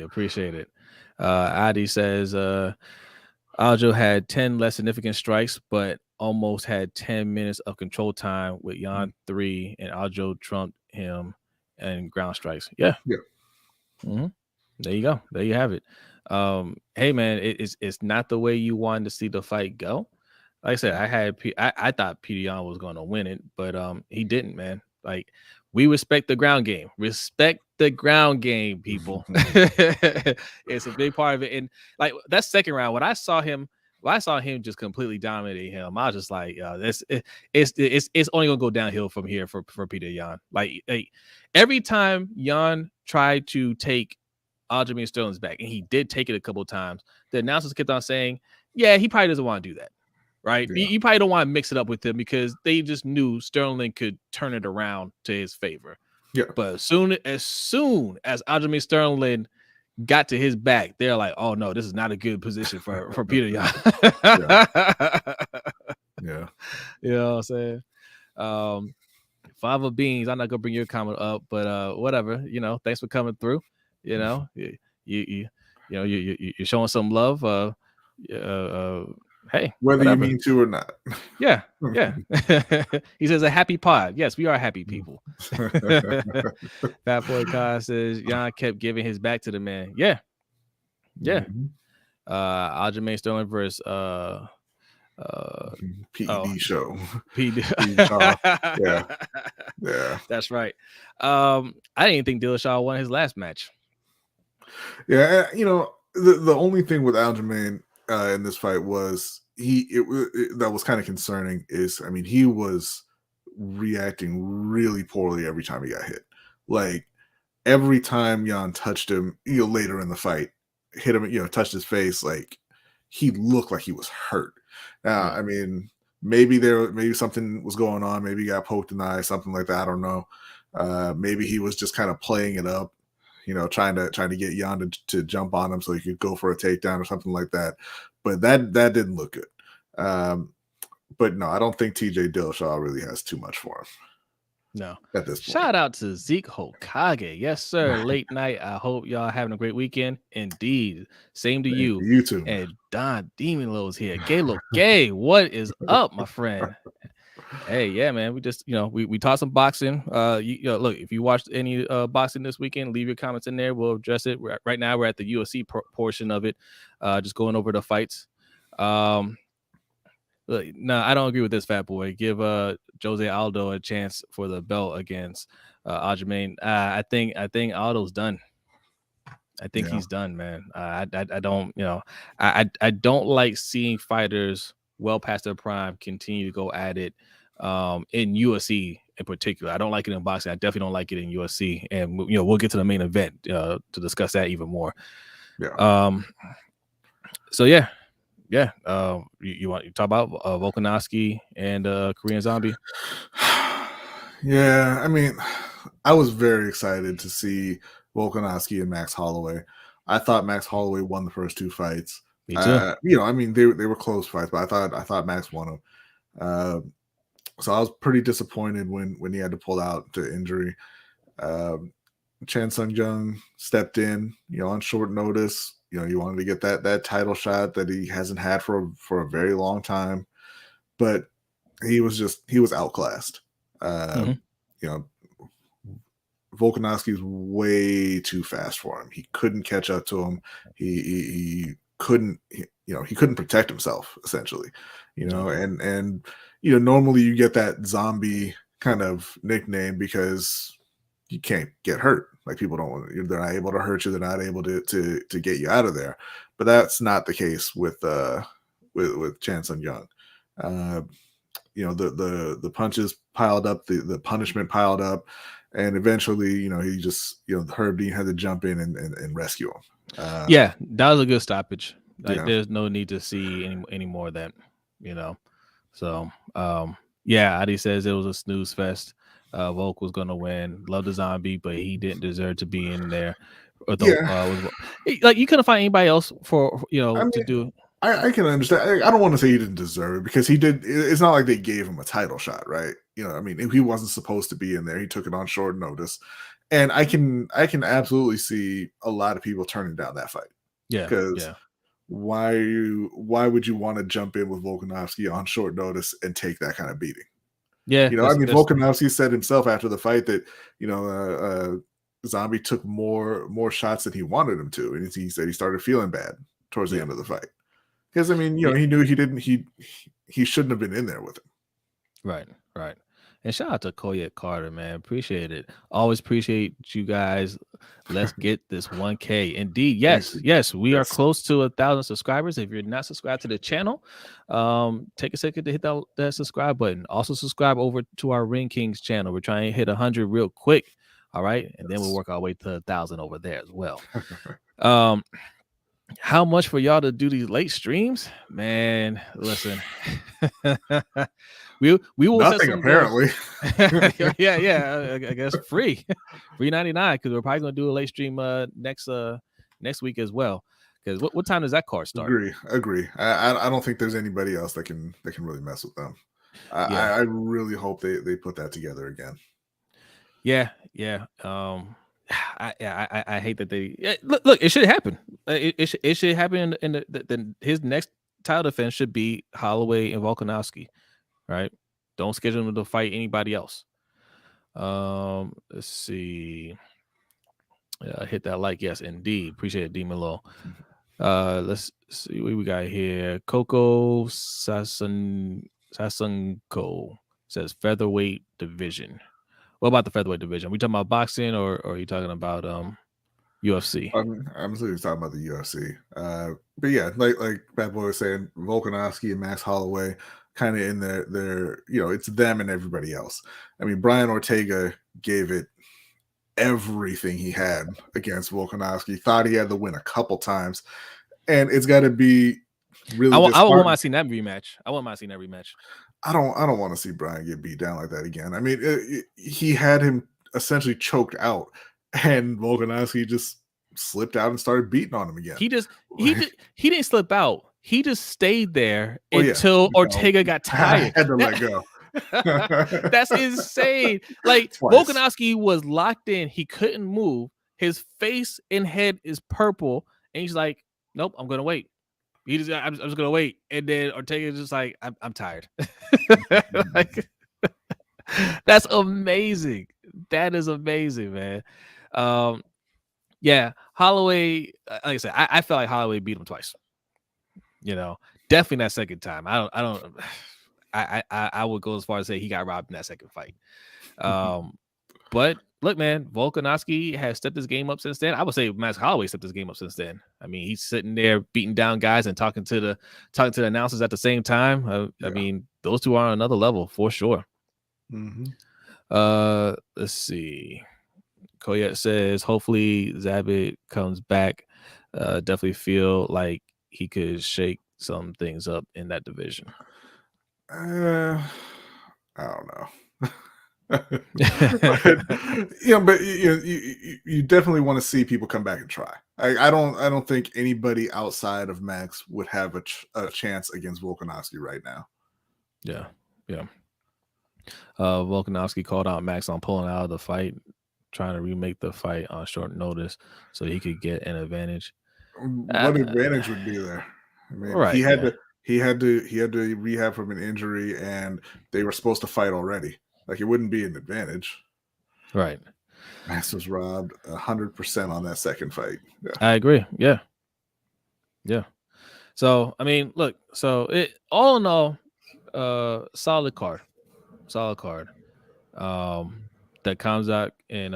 Speaker 1: Appreciate it. Adi says, Aljo had 10 less significant strikes, but almost had 10 minutes of control time with Yan 3, and Aljo trumped him and ground strikes. Yeah. Mm-hmm. There you go. There you have it. Hey, man, it's not the way you wanted to see the fight go. Like I said, I thought Peter Yan was going to win it, but he didn't, man. Like, we respect the ground game. Respect the ground game, people. It's a big part of it. And like that second round, when I saw him just completely dominate him, I was just like, it's only gonna go downhill from here for Peter Yan. Like every time Yan tried to take Aljamain Sterling's back, and he did take it a couple of times, the announcers kept on saying, yeah, he probably doesn't want to do that. Right. Yeah. You probably don't want to mix it up with him because they just knew Sterling could turn it around to his favor.
Speaker 2: Yeah.
Speaker 1: But as soon as Aljamain Sterling got to his back, they're like, oh no, this is not a good position for Peter Yan.
Speaker 2: Yeah.
Speaker 1: You know what I'm saying? Fava Beans, I'm not gonna bring your comment up, but whatever, you know, thanks for coming through. You know, you're showing some love. Hey,
Speaker 2: whether you mean to or not.
Speaker 1: Yeah. He says a happy pod. Yes, we are happy people. Fat Boy Kai says Yan kept giving his back to the man. Yeah. Mm-hmm. Aljamain Sterling versus
Speaker 2: PED show. Yeah.
Speaker 1: That's right. I didn't think Dillashaw won his last match.
Speaker 2: Yeah, you know, the only thing with Aljamain in this fight was that was kind of concerning is, I mean, he was reacting really poorly every time he got hit. Like every time Yan touched him, later in the fight, hit him, touched his face, like he looked like he was hurt. Now, I mean, maybe something was going on. Maybe he got poked in the eye, something like that. I don't know. Maybe he was just kind of playing it up, trying to get Yan to jump on him so he could go for a takedown or something like that. But that didn't look good. But no, I don't think TJ Dillashaw really has too much for him.
Speaker 1: No.
Speaker 2: At this point.
Speaker 1: Shout out to Zeke Hokage. Yes, sir. Late night. I hope y'all having a great weekend. Indeed. Same to you.
Speaker 2: You too.
Speaker 1: And Don Demon Low's here. Gay look gay. What is up, my friend? Hey, yeah, man. We just, we taught some boxing. Look, if you watched any boxing this weekend, leave your comments in there. We'll address it. Right now, we're at the UFC portion of it. Just going over the fights. No, I don't agree with this, Fat Boy. Give Jose Aldo a chance for the belt against Aljamain. I think Aldo's done. I think he's done, man. I don't, I don't like seeing fighters well past their prime continue to go at it in UFC in particular. I don't like it in boxing. I definitely don't like it in UFC. And we'll get to the main event to discuss that even more.
Speaker 2: Yeah.
Speaker 1: So yeah. You want to talk about Volkanovski and Korean Zombie?
Speaker 2: Yeah, I mean, I was very excited to see Volkanovski and Max Holloway. I thought Max Holloway won the first two fights.
Speaker 1: Me too.
Speaker 2: I mean, they were close fights, but I thought Max won them. So I was pretty disappointed when he had to pull out to injury. Chan-sung Jung stepped in, on short notice. He wanted to get that title shot that he hasn't had for a very long time, but he was outclassed.
Speaker 1: Mm-hmm.
Speaker 2: You know, Volkanovski is way too fast for him. He couldn't catch up to him. He couldn't, he couldn't protect himself essentially,
Speaker 1: Yeah.
Speaker 2: and normally you get that zombie kind of nickname because you can't get hurt. Like people don't want, they're not able to hurt you. They're not able to get you out of there. But that's not the case with Chan-sung Jung. Uh, the punches piled up, the punishment piled up, and eventually, he just, Herb Dean had to jump in and rescue him.
Speaker 1: Yeah, that was a good stoppage. Like,
Speaker 2: Yeah.
Speaker 1: there's no need to see any more of that, So, yeah, Adi says it was a snooze fest. Volk was gonna win. Love the zombie, but he didn't deserve to be in there. Although,
Speaker 2: Yeah.
Speaker 1: like you couldn't find anybody else for
Speaker 2: I
Speaker 1: to
Speaker 2: mean,
Speaker 1: do.
Speaker 2: I can understand. I don't want to say he didn't deserve it because he did. It's not like they gave him a title shot, right? I mean, he wasn't supposed to be in there. He took it on short notice, and I can absolutely see a lot of people turning down that fight
Speaker 1: Yeah,
Speaker 2: because
Speaker 1: yeah,
Speaker 2: why would you want to jump in with Volkanovski on short notice and take that kind of beating?
Speaker 1: yeah.
Speaker 2: I mean, Volkanovski said himself after the fight that Zombie took more shots than he wanted him to, and he said he started feeling bad towards the end of the fight. Because I mean,
Speaker 1: Yeah.
Speaker 2: he knew he shouldn't have been in there with him.
Speaker 1: Right, right. And shout out to Koyet Carter, man. Appreciate it. Always appreciate you guys. Let's get this 1K. Indeed, yes, we are close to 1,000 subscribers. If you're not subscribed to the channel, take a second to hit that subscribe button. Also subscribe over to our Ring Kings channel. We're trying to hit 100 real quick. All right, and then we'll work our way to 1,000 over there as well. How much for y'all to do these late streams, man? Listen, we will
Speaker 2: nothing apparently.
Speaker 1: yeah. I guess free 99 because we're probably gonna do a late stream next week as well. Because what time does that card start?
Speaker 2: Agree. I don't think there's anybody else that can really mess with them. I really hope they put that together again.
Speaker 1: Yeah. I hate that they look. It should happen. It should happen in his next title defense should be Holloway and Volkanovski, right? Don't schedule him to fight anybody else. Let's see. Hit that like, yes, indeed. Appreciate it, D Melo. Let's see what we got here. Coco Sasunko says featherweight division. What about the featherweight division? Are we talking about boxing or are you talking about UFC?
Speaker 2: I'm talking about the UFC. But yeah, like Bad Boy was saying, Volkanovski and Max Holloway kind of in their it's them and everybody else. I mean, Brian Ortega gave it everything he had against Volkanovski. Thought he had to win a couple times, and it's got to be really.
Speaker 1: I wouldn't mind seeing that rematch.
Speaker 2: I don't want to see Brian get beat down like that again. I mean, he had him essentially choked out, and Volkanovski just slipped out and started beating on him again.
Speaker 1: He didn't slip out. He just stayed there until Ortega got tired.
Speaker 2: Had to let go.
Speaker 1: That's insane. Like Volkanovski was locked in. He couldn't move. His face and head is purple, and he's like, "Nope, I'm gonna wait." I'm just gonna wait, and then Ortega's just like, "I'm tired." Like, that's amazing. That is amazing, man. Yeah, Holloway. Like I said, I felt like Holloway beat him twice. Definitely that second time. I would go as far as say he got robbed in that second fight. But look, man, Volkanovski has stepped his game up since then. I would say Max Holloway stepped his game up since then. I mean, he's sitting there beating down guys and talking to the announcers at the same time. I mean, those two are on another level for sure.
Speaker 2: Mm-hmm.
Speaker 1: Let's see. Koyet says, hopefully Zabit comes back. Definitely feel like he could shake some things up in that division.
Speaker 2: I don't know. But you definitely want to see people come back and try. I don't think anybody outside of Max would have a chance against Volkanovski right now.
Speaker 1: Yeah. Volkanovski called out Max on pulling out of the fight, trying to remake the fight on short notice so he could get an advantage.
Speaker 2: What advantage would be there? I mean, he had to rehab from an injury, and they were supposed to fight already. Like, it wouldn't be an advantage.
Speaker 1: Right.
Speaker 2: Max was robbed 100% on that second fight. Yeah.
Speaker 1: I agree. Yeah. Yeah. So I mean, look. So it all in all, solid card. Solid card. That comes out in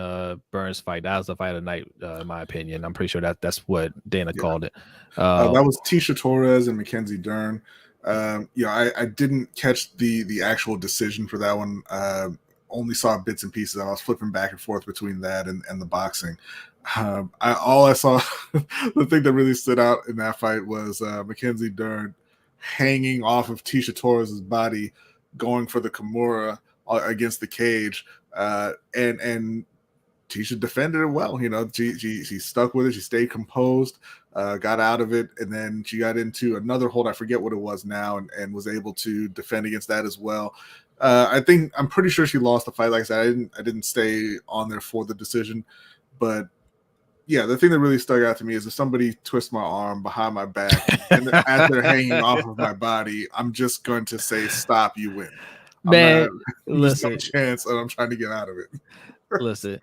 Speaker 1: Burns fight. That was the fight of the night, in my opinion. I'm pretty sure that's what Dana
Speaker 2: Yeah.
Speaker 1: called it.
Speaker 2: That was Tisha Torres and Mackenzie Dern. I didn't catch the actual decision for that one. Only saw bits and pieces. I was flipping back and forth between that and the boxing. All I saw, the thing that really stood out in that fight was Mackenzie Dern hanging off of Tisha Torres's body, going for the Kimura against the cage, and Tisha defended it well. She stuck with it. She stayed composed, got out of it, and then she got into another hold. I forget what it was now, and was able to defend against that as well. I'm pretty sure she lost the fight. Like I said, I didn't stay on there for the decision, but yeah, the thing that really stuck out to me is if somebody twists my arm behind my back and as they're hanging off of my body, I'm just going to say, "Stop! You win."
Speaker 1: Man,
Speaker 2: There's no
Speaker 1: listen,
Speaker 2: chance, and I'm trying to get out of it.
Speaker 1: listen.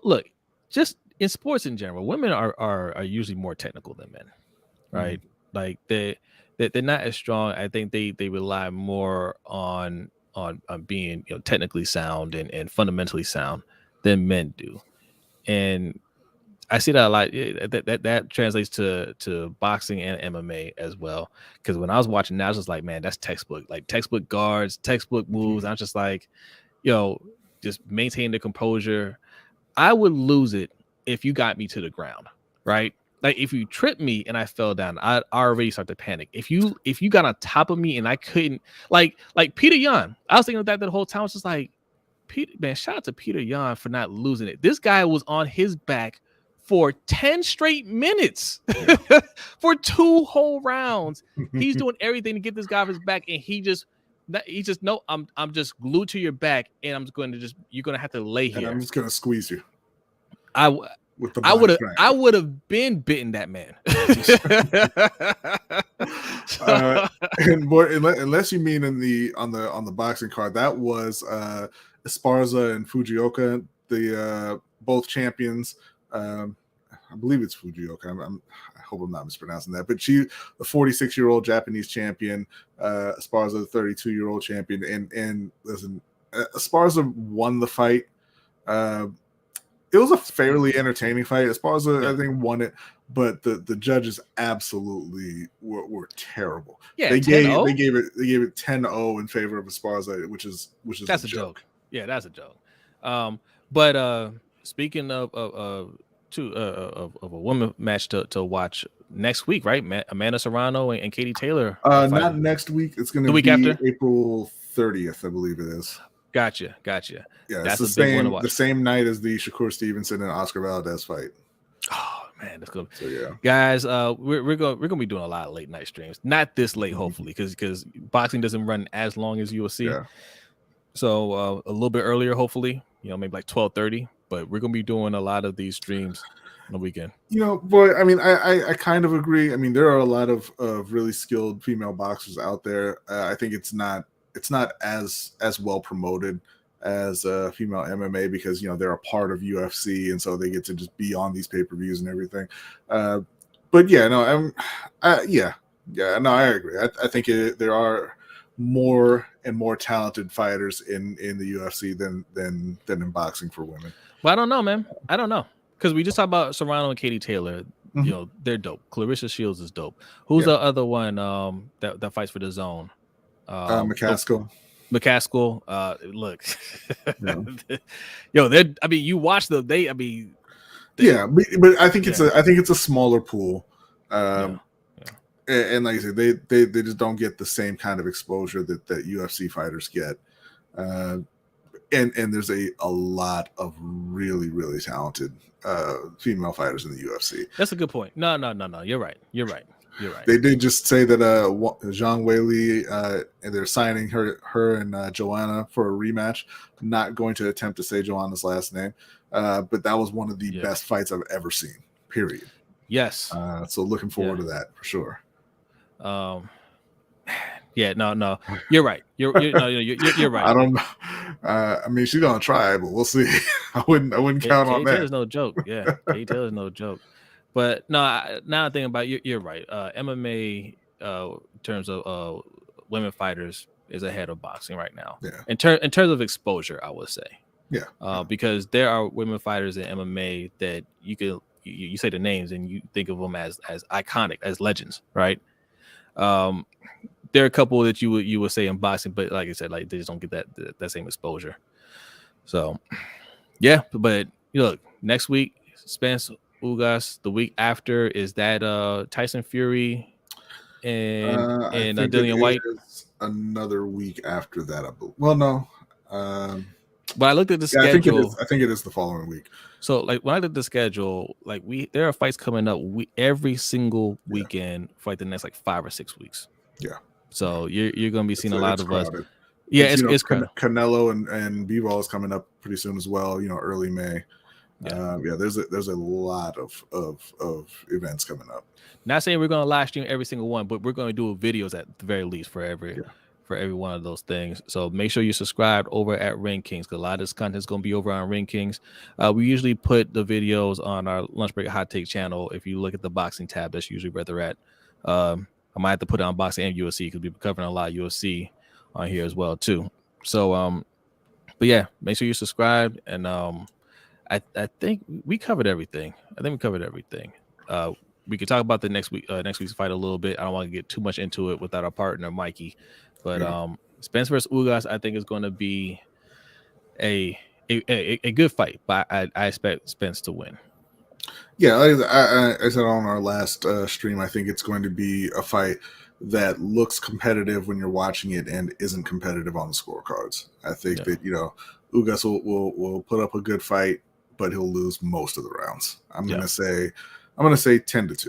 Speaker 1: Look, just in sports in general, women are usually more technical than men, right? Like they're not as strong. I think they rely more on being technically sound and fundamentally sound than men do, and I see that a lot. That translates to boxing and MMA as well. Because when I was watching that, I was just like, man, that's textbook. Like textbook guards, textbook moves. I'm just like, just maintain the composure. I would lose it if you got me to the ground, right? Like if you tripped me and I fell down, I already start to panic. If you got on top of me and I couldn't, like Peter Yan, I was thinking of that the whole time. I was just like, Peter, man, shout out to Peter Yan for not losing it. This guy was on his back for 10 straight minutes for 2 whole rounds. He's doing everything to get this guy off his back, and he just no, I'm just glued to your back, and I'm going to you're going to have to lay here.
Speaker 2: And I'm just going to squeeze you.
Speaker 1: I would have been bitten that man.
Speaker 2: And more, unless you mean on the boxing card, that was Esparza and Fujioka, the both champions. I believe it's Fujioka. I hope I'm not mispronouncing that. But she, the 46-year-old Japanese champion, Esparza, the 32-year-old champion, and listen, Esparza won the fight. It was a fairly entertaining fight. Esparza, I think, won it, but the judges absolutely were terrible.
Speaker 1: Yeah,
Speaker 2: they gave it 10-0 in favor of Esparza, which is
Speaker 1: that's a joke. Yeah, that's a joke. But speaking of a woman match to watch next week, right? Amanda Serrano and Katie Taylor.
Speaker 2: Not next week. It's going to be after? April 30th, I believe it is.
Speaker 1: Gotcha.
Speaker 2: Yeah, that's the same night as the Shakur Stevenson and Oscar Valdez fight.
Speaker 1: Oh man, that's good.
Speaker 2: So yeah,
Speaker 1: guys, we're gonna be doing a lot of late night streams. Not this late, hopefully, because boxing doesn't run as long as UFC.
Speaker 2: Yeah.
Speaker 1: So a little bit earlier, hopefully, maybe like 12:30. But we're gonna be doing a lot of these streams on the weekend.
Speaker 2: Boy, I mean, I kind of agree. I mean, there are a lot of really skilled female boxers out there. I think it's not as well promoted as female MMA because they're a part of UFC and so they get to just be on these pay-per-views and everything. But yeah, no, I agree. I think there are more and more talented fighters in the UFC than in boxing for women.
Speaker 1: Well, I don't know, man. I don't know because we just talked about Serrano and Katie Taylor. They're dope. Clarissa Shields is dope. Who's the other one that fights for the zone?
Speaker 2: McCaskill.
Speaker 1: Look, you watch them.
Speaker 2: But I think it's a smaller pool. And like I said, they just don't get the same kind of exposure that UFC fighters get. And there's a lot of really, really talented female fighters in the UFC.
Speaker 1: That's a good point. No. You're right.
Speaker 2: They did just say that Zhang Weili and they're signing her and Joanna for a rematch. I'm not going to attempt to say Joanna's last name, but that was one of the best fights I've ever seen. Period.
Speaker 1: Yes.
Speaker 2: So looking forward to that for sure.
Speaker 1: Yeah, no, you're right. You're right.
Speaker 2: I don't know. I mean, she's gonna try, but we'll see. I wouldn't count on
Speaker 1: Katie
Speaker 2: that.
Speaker 1: Taylor's no joke. Yeah, Katie Taylor's no joke. But no, now I think about you're right. MMA, in terms of women fighters, is ahead of boxing right now.
Speaker 2: Yeah,
Speaker 1: In terms of exposure, I would say.
Speaker 2: yeah,
Speaker 1: Because there are women fighters in MMA that you say the names and you think of them as iconic, as legends, right? Um, there are a couple that you would say in boxing, but like I said, like they just don't get that same exposure. So yeah, but look, next week Spence Ugas. The week after is that Tyson Fury and
Speaker 2: I think it
Speaker 1: Dillian White.
Speaker 2: is another week after that. I believe. Well, no.
Speaker 1: But I looked at the
Speaker 2: Yeah, I think it is.
Speaker 1: schedule.
Speaker 2: I think it is the following week.
Speaker 1: So like when I looked at the schedule, like there are fights coming up every single weekend for like the next like 5 or 6 weeks.
Speaker 2: Yeah.
Speaker 1: So you're going to be seeing a lot of
Speaker 2: crowded.
Speaker 1: us. Yeah,
Speaker 2: it's
Speaker 1: crowded.
Speaker 2: Canelo and Bivol is coming up pretty soon as well. Early May.
Speaker 1: Yeah.
Speaker 2: There's a lot of events coming up.
Speaker 1: Not saying we're going to live stream every single one, but we're going to do videos at the very least for every one of those things. So make sure you subscribe over at Ring Kings, because a lot of this content is going to be over on Ring Kings. We usually put the videos on our Lunch Break Hot Take channel. If you look at the boxing tab, that's usually where they're at. I might have to put it on boxing and UFC because we've been covering a lot of UFC on here as well too. So but yeah, make sure you subscribe. And I think we covered everything. We could talk about the next week's fight a little bit. I don't want to get too much into it without our partner Mikey, but Spence versus Ugas, I think is going to be a good fight, but I expect Spence to win.
Speaker 2: Yeah, I said on our last stream, I think it's going to be a fight that looks competitive when you're watching it and isn't competitive on the scorecards. I think that Ugas will put up a good fight, but he'll lose most of the rounds. I'm gonna say 10-2.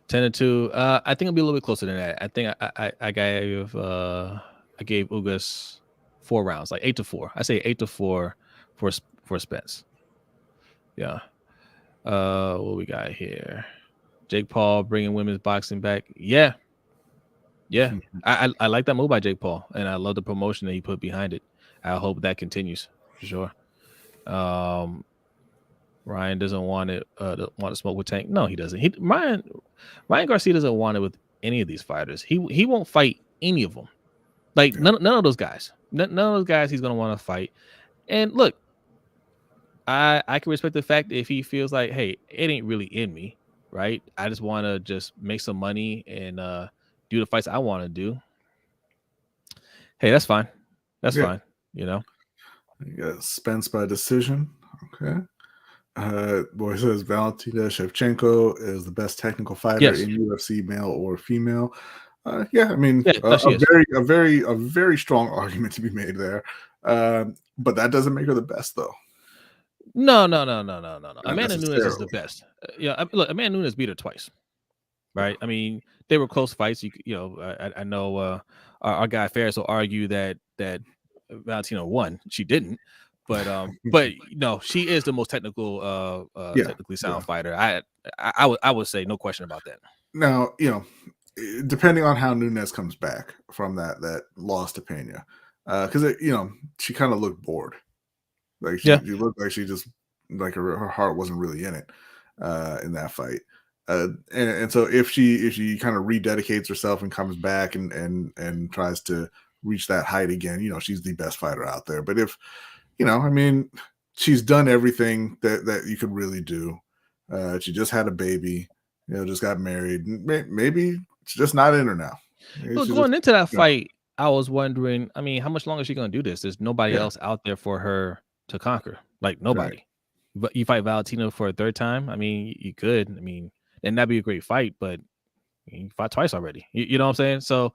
Speaker 1: 10-2. I think it'll be a little bit closer than that. I think I gave Ugas 4 rounds, like 8-4. I say 8-4 for Spence. Yeah. What we got here? Jake Paul bringing women's boxing back. Yeah. I like that move by Jake Paul, and I love the promotion that he put behind it. I hope that continues for sure. Ryan doesn't want to smoke with Tank. No, he doesn't. Ryan Garcia doesn't want it with any of these fighters. He won't fight any of them. Like none of those guys. None of those guys he's gonna want to fight. And look, I can respect the fact that if he feels like, hey, it ain't really in me, right? I just want to just make some money and do the fights I want to do. Hey, that's fine. That's fine.
Speaker 2: You got Spence by decision. Okay. Boy says Valentina Shevchenko is the best technical fighter in UFC, male or female. I mean, a very strong argument to be made there. But that doesn't make her the best, though.
Speaker 1: No. Amanda Nunes is the best. Look, Amanda Nunes beat her twice, right? I mean, they were close fights. I know our guy Ferris will argue that Valentina won. She didn't, but no, she is the most technical, technically sound fighter. I would say no question about that.
Speaker 2: Now, depending on how Nunes comes back from that loss to Pena, because she kind of looked bored. Like she looked like she just like her heart wasn't really in it in that fight. And so if she kind of rededicates herself and comes back and tries to reach that height again, she's the best fighter out there. But if I mean, she's done everything that you could really do. She just had a baby, just got married. Maybe it's just not in her now.
Speaker 1: Look, going into that fight, I was wondering, I mean, how much longer is she going to do this? There's nobody else out there for her to conquer. Like nobody. Right. But you fight Valentina for a third time? I mean, you could. I mean, and that'd be a great fight, but you fought twice already. You know what I'm saying? So,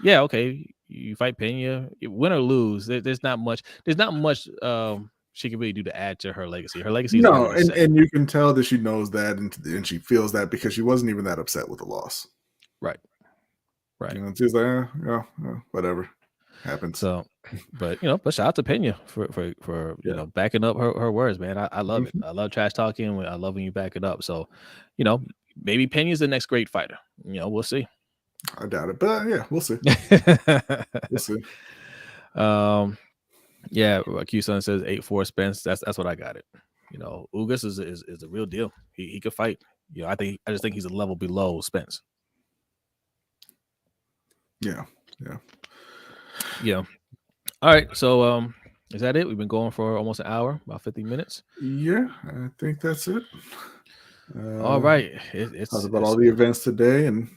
Speaker 1: okay. You fight Pena, win or lose. There's not much. She can really do to add to her legacy. Her legacy.
Speaker 2: No, and you can tell that she knows that, and she feels that because she wasn't even that upset with the loss.
Speaker 1: Right.
Speaker 2: She's like, whatever happens.
Speaker 1: So, but shout out to Pena for backing up her words, man. I love it. I love trash talking. I love when you back it up. So, maybe Pena's the next great fighter. We'll see.
Speaker 2: I doubt it, but yeah, we'll see. We'll see.
Speaker 1: Yeah, Q-Sun says 8-4 Spence. That's what I got it. Ugas is the real deal. He could fight. I just think he's a level below Spence.
Speaker 2: Yeah.
Speaker 1: Yeah. All right. So is that it? We've been going for almost an hour, about 50 minutes.
Speaker 2: Yeah, I think that's it.
Speaker 1: All right.
Speaker 2: Talked about all the events today, and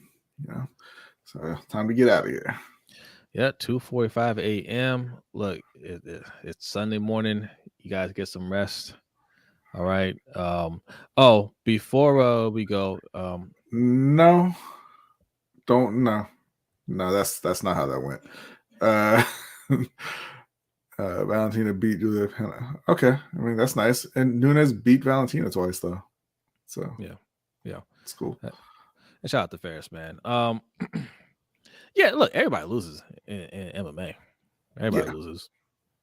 Speaker 2: so time to get out of here.
Speaker 1: Yeah, 2:45 a.m. Look, it's Sunday morning. You guys get some rest. All right. Before we go,
Speaker 2: no, that's not how that went. Valentina beat Julia. Okay, I mean that's nice. And Nunes beat Valentina twice though, so
Speaker 1: yeah,
Speaker 2: it's cool.
Speaker 1: And shout out to Ferris, man. Yeah, look, everybody loses in MMA. Everybody loses.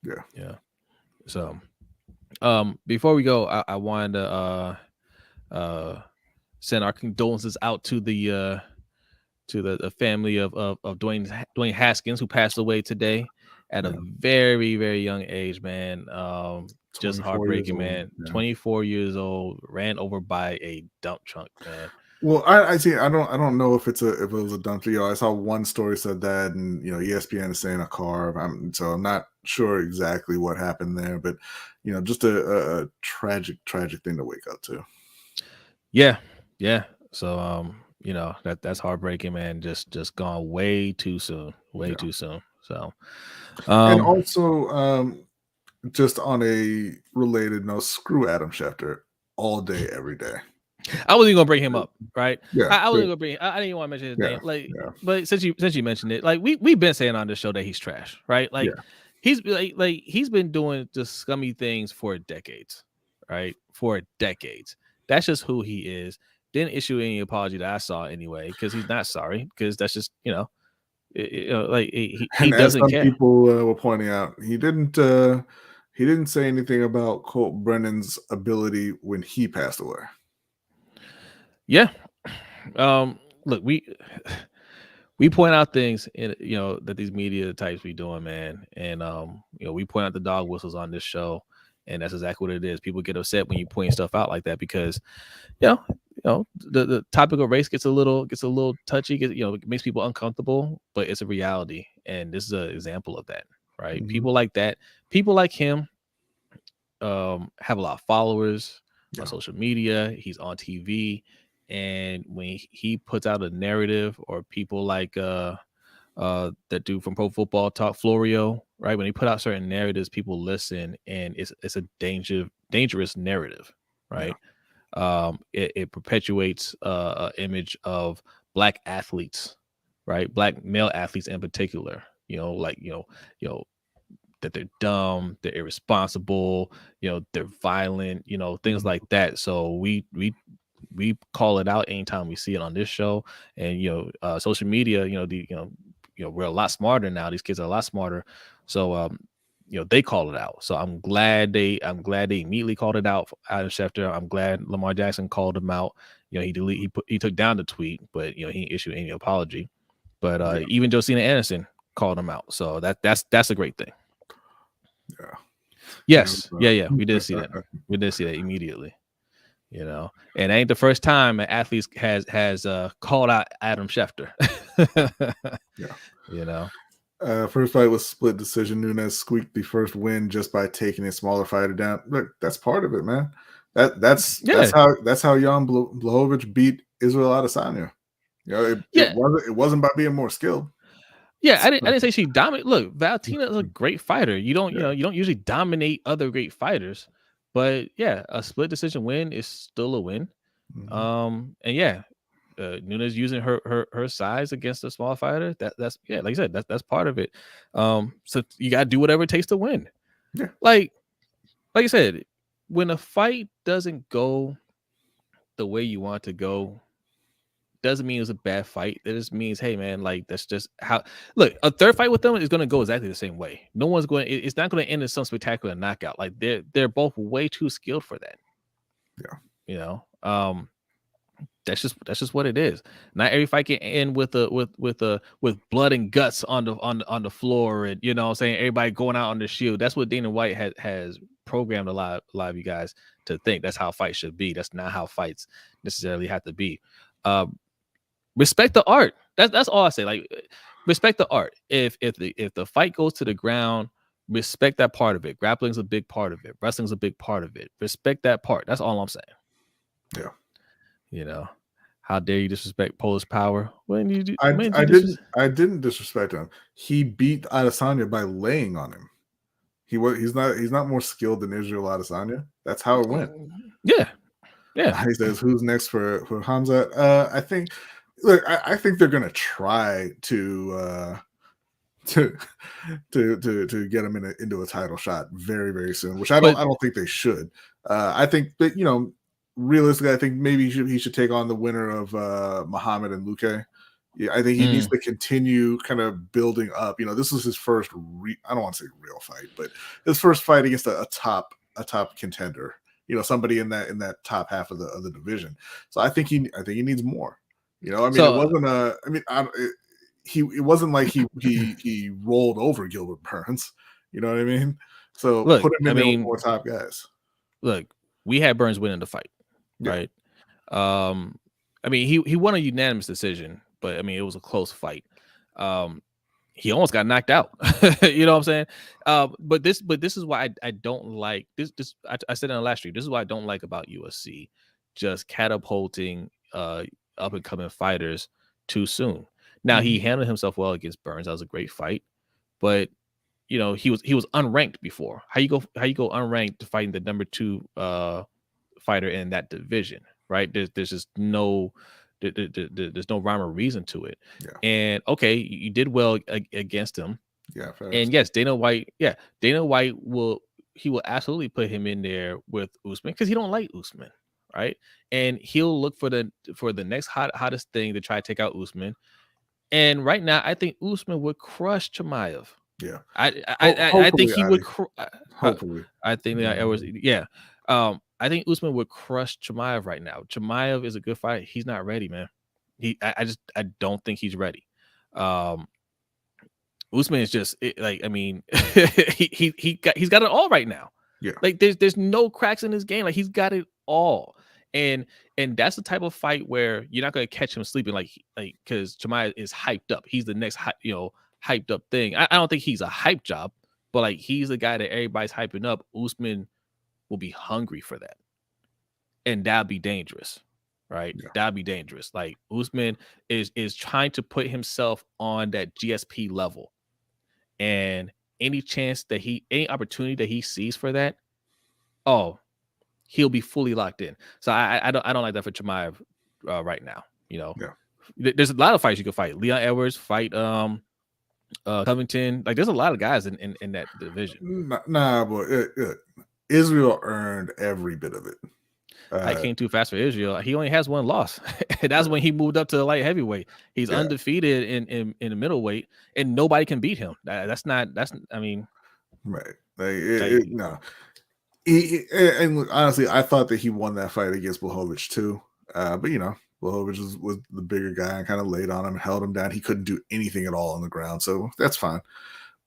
Speaker 1: Yeah. So, before we go, I wanted to send our condolences out to the family of Dwayne Haskins, who passed away today at a very, very young age, man. Just heartbreaking, man. 24 years old, ran over by a dump truck, man.
Speaker 2: Well, I see. I don't know if it was a dump truck. I saw one story said that, and ESPN is saying a car. So I'm not sure exactly what happened there, but just a tragic thing to wake up to.
Speaker 1: Yeah. So that's heartbreaking, man. Just gone way too soon. Too soon. So
Speaker 2: and also just on a related note, screw Adam Schefter all day, every day.
Speaker 1: I wasn't gonna bring him up, right?
Speaker 2: Yeah,
Speaker 1: I wasn't gonna bring. I didn't want to mention his name, but since you mentioned it, like we've been saying on this show that he's trash, right? Like he's been doing just scummy things for decades, right? For decades. That's just who he is. Didn't issue any apology that I saw anyway, because he's not sorry, because that's just he
Speaker 2: and
Speaker 1: doesn't care.
Speaker 2: People were pointing out, he didn't say anything about Colt Brennan's ability when he passed away.
Speaker 1: Yeah. Look, we point out things in that these media types be doing, man, and we point out the dog whistles on this show, and that's exactly what it is. People get upset when you point stuff out like that because the topic of race gets a little touchy, it makes people uncomfortable, but it's a reality, and this is an example of that, right?
Speaker 2: Mm-hmm.
Speaker 1: People like that, people like him have a lot of followers on social media. He's on TV, and when he puts out a narrative, or people like that dude from Pro Football Talk, Florio, right? When he put out certain narratives, people listen, and it's a dangerous narrative, right? It perpetuates an image of black athletes, right? Black male athletes in particular, that they're dumb, they're irresponsible, they're violent, things like that. So we call it out anytime we see it on this show. And social media, we're a lot smarter now. These kids are a lot smarter. So they call it out. So I'm glad they immediately called it out for Adam Schefter. I'm glad Lamar Jackson called him out. He took down the tweet, but he didn't issue any apology. But even Josina Anderson called him out. So that's a great thing.
Speaker 2: Yeah.
Speaker 1: Yes. Yeah. We did see that. We did see that immediately. And it ain't the first time an athlete has called out Adam Schefter.
Speaker 2: First fight was split decision. Nunes squeaked the first win just by taking a smaller fighter down. Look, that's part of it, man. That's how Jan Blachowicz beat Israel Adesanya. It wasn't by being more skilled.
Speaker 1: Yeah, I didn't say she dominated. Look, Valentina is a great fighter. You don't usually dominate other great fighters, but a split decision win is still a win. Mm-hmm. Nunes using her size against a small fighter. That's like I said, that's part of it. So you gotta do whatever it takes to win.
Speaker 2: Yeah,
Speaker 1: like I said, when a fight doesn't go the way you want to go, doesn't mean it's a bad fight. It just means, hey man, like that's just how. Look, a third fight with them is going to go exactly the same way. No one's going. It's not going to end in some spectacular knockout. Like they're both way too skilled for that.
Speaker 2: Yeah.
Speaker 1: That's just what it is. Not every fight can end with blood and guts on the floor, and you know what I'm saying, everybody going out on the shield. That's what Dana White has programmed a lot of you guys to think that's how fights should be. That's not how fights necessarily have to be. Respect the art. That's all I say. Like, respect the art. If the fight goes to the ground, respect that part of it. Grappling's a big part of it. Wrestling's a big part of it. Respect that part. That's all I'm saying.
Speaker 2: Yeah.
Speaker 1: You know, how dare you disrespect Polish power? When you do,
Speaker 2: I didn't disrespect him. He beat Adesanya by laying on him. He's not more skilled than Israel Adesanya. That's how it went.
Speaker 1: Yeah.
Speaker 2: He says, "Who's next for Hamzat?" I think they're gonna try to get him into a title shot very, very soon, which I don't think they should. I think that, you know, realistically, I think maybe he should take on the winner of Muhammad and Luque. Yeah, I think he needs to continue kind of building up. You know, this is his first I don't want to say real fight, but his first fight against a top contender. You know, somebody in that top half of the division. So I think he needs more. You know, I mean, it wasn't it wasn't like he rolled over Gilbert Burns. You know what I mean? So
Speaker 1: look,
Speaker 2: put him in there with more top guys.
Speaker 1: Look, we had Burns winning the fight, right? I mean, he won a unanimous decision, but I mean, it was a close fight. He almost got knocked out. You know what I'm saying? But this is why I don't like this. I said in the last stream, this is what I don't like about UFC, just catapulting up and coming fighters too soon. Now he handled himself well against Burns. That was a great fight, but you know, he was unranked before. How you go unranked to fighting the number 2 fighter in that division, right? There's just no there's no rhyme or reason to it.
Speaker 2: Yeah.
Speaker 1: And okay, you did well against him.
Speaker 2: Yeah.
Speaker 1: And yes, Dana White will absolutely put him in there with Usman because he don't like Usman, right? And he'll look for the next hottest thing to try to take out Usman. And right now, I think Usman would crush Chimaev.
Speaker 2: Yeah,
Speaker 1: I think he would.
Speaker 2: Hopefully,
Speaker 1: I think that it was. Yeah, I think Usman would crush Chimaev right now. Chimaev is a good fight. He's not ready, man. I don't think he's ready. Usman is just like, I mean, he's got it all right now.
Speaker 2: Yeah,
Speaker 1: like there's no cracks in his game. Like he's got it all. And that's the type of fight where you're not going to catch him sleeping, like because Chimaev is hyped up. He's the next, hyped up thing. I don't think he's a hype job, but like he's the guy that everybody's hyping up. Usman will be hungry for that, and that'd be dangerous, right? Yeah. That'd be dangerous. Like Usman is trying to put himself on that GSP level, and any opportunity that he sees for that, he'll be fully locked in. So I don't like that for Chimaev right now. You know, there's a lot of fights you can fight. Leon Edwards fight Covington. Like there's a lot of guys in that division.
Speaker 2: Nah, but Israel earned every bit of it.
Speaker 1: I came too fast for Israel. He only has one loss. That's when he moved up to the light heavyweight. He's undefeated in the middleweight, and nobody can beat him. I mean,
Speaker 2: right. No. And honestly, I thought that he won that fight against Blachowicz too. But you know, Blachowicz was the bigger guy and kind of laid on him, held him down. He couldn't do anything at all on the ground, so that's fine.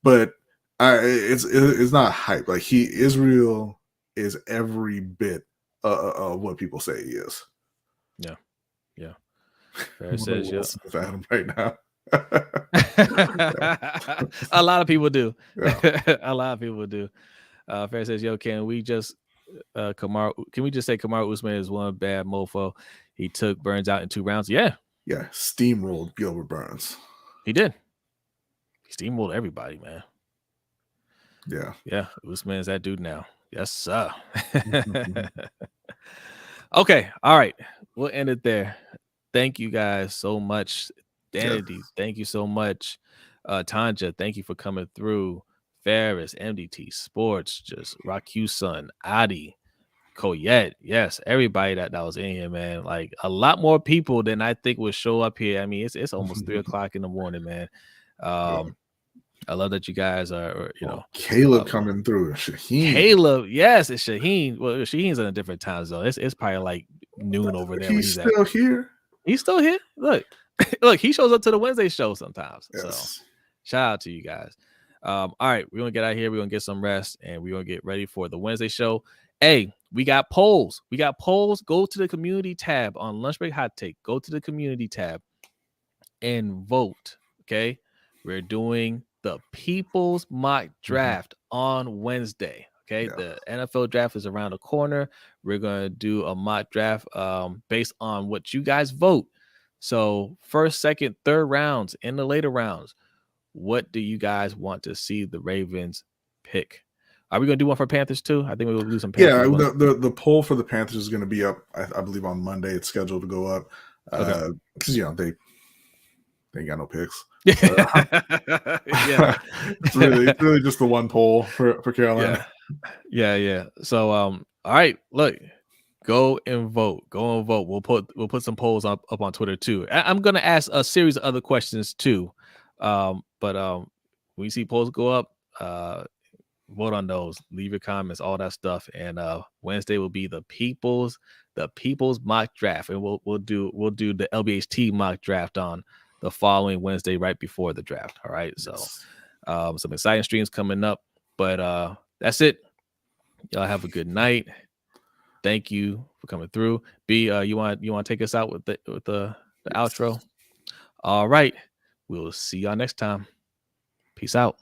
Speaker 2: But it's not hype. Like Israel is every bit of what people say he is.
Speaker 1: Yeah. Fair says
Speaker 2: with Adam right now.
Speaker 1: A lot of people do.
Speaker 2: Yeah.
Speaker 1: A lot of people do. Fair says, "Yo, can we just say Kamaru Usman is one bad mofo? He took Burns out in 2 rounds. Yeah,
Speaker 2: steamrolled Gilbert Burns.
Speaker 1: He did. He steamrolled everybody, man.
Speaker 2: Yeah.
Speaker 1: Usman is that dude now. Yes, sir. Okay, all right, we'll end it there. Thank you guys so much. Danity, thank you so much. Tanja, thank you for coming through. Ferris, MDT Sports, just Rakusun, Adi, Koyette, yes, everybody that was in here, man. Like a lot more people than I think would show up here. I mean, it's almost 3 o'clock in the morning, man. I love that you guys are,
Speaker 2: Caleb coming through. Shaheen.
Speaker 1: Caleb, yes, it's Shaheen. Well, Shaheen's in a different time zone. It's probably like noon over there where
Speaker 2: He's
Speaker 1: he's at.
Speaker 2: still here.
Speaker 1: He's still here. Look, look, he shows up to the Wednesday show sometimes.
Speaker 2: Yes.
Speaker 1: So shout out to you guys. All right, we're gonna get out of here. We're gonna get some rest, and we're gonna get ready for the Wednesday show. Hey, we got polls. We got polls. Go to the community tab on Lunch Break Hot Take. Go to the community tab and vote. Okay, we're doing the People's Mock Draft on Wednesday. Okay, the NFL draft is around the corner. We're gonna do a mock draft based on what you guys vote. So first, second, third rounds, in the later rounds, what do you guys want to see the Ravens pick? Are we gonna do one for Panthers too? I think we will do some Panthers.
Speaker 2: Yeah, the poll for the Panthers is going to be up. I believe on Monday. It's scheduled to go up because they ain't got no picks. So,
Speaker 1: Yeah,
Speaker 2: it's really just the one poll for Carolina.
Speaker 1: Yeah. So all right, look, go and vote. We'll put some polls up on Twitter too. I'm gonna ask a series of other questions too. But when you see polls go up, vote on those, leave your comments, all that stuff. And Wednesday will be the people's mock draft, and we'll do the LBHT mock draft on the following Wednesday, right before the draft. All right, so some exciting streams coming up, but that's it. Y'all have a good night. Thank you for coming through. B, you want to take us out with the outro? All right, we'll see y'all next time. Peace out.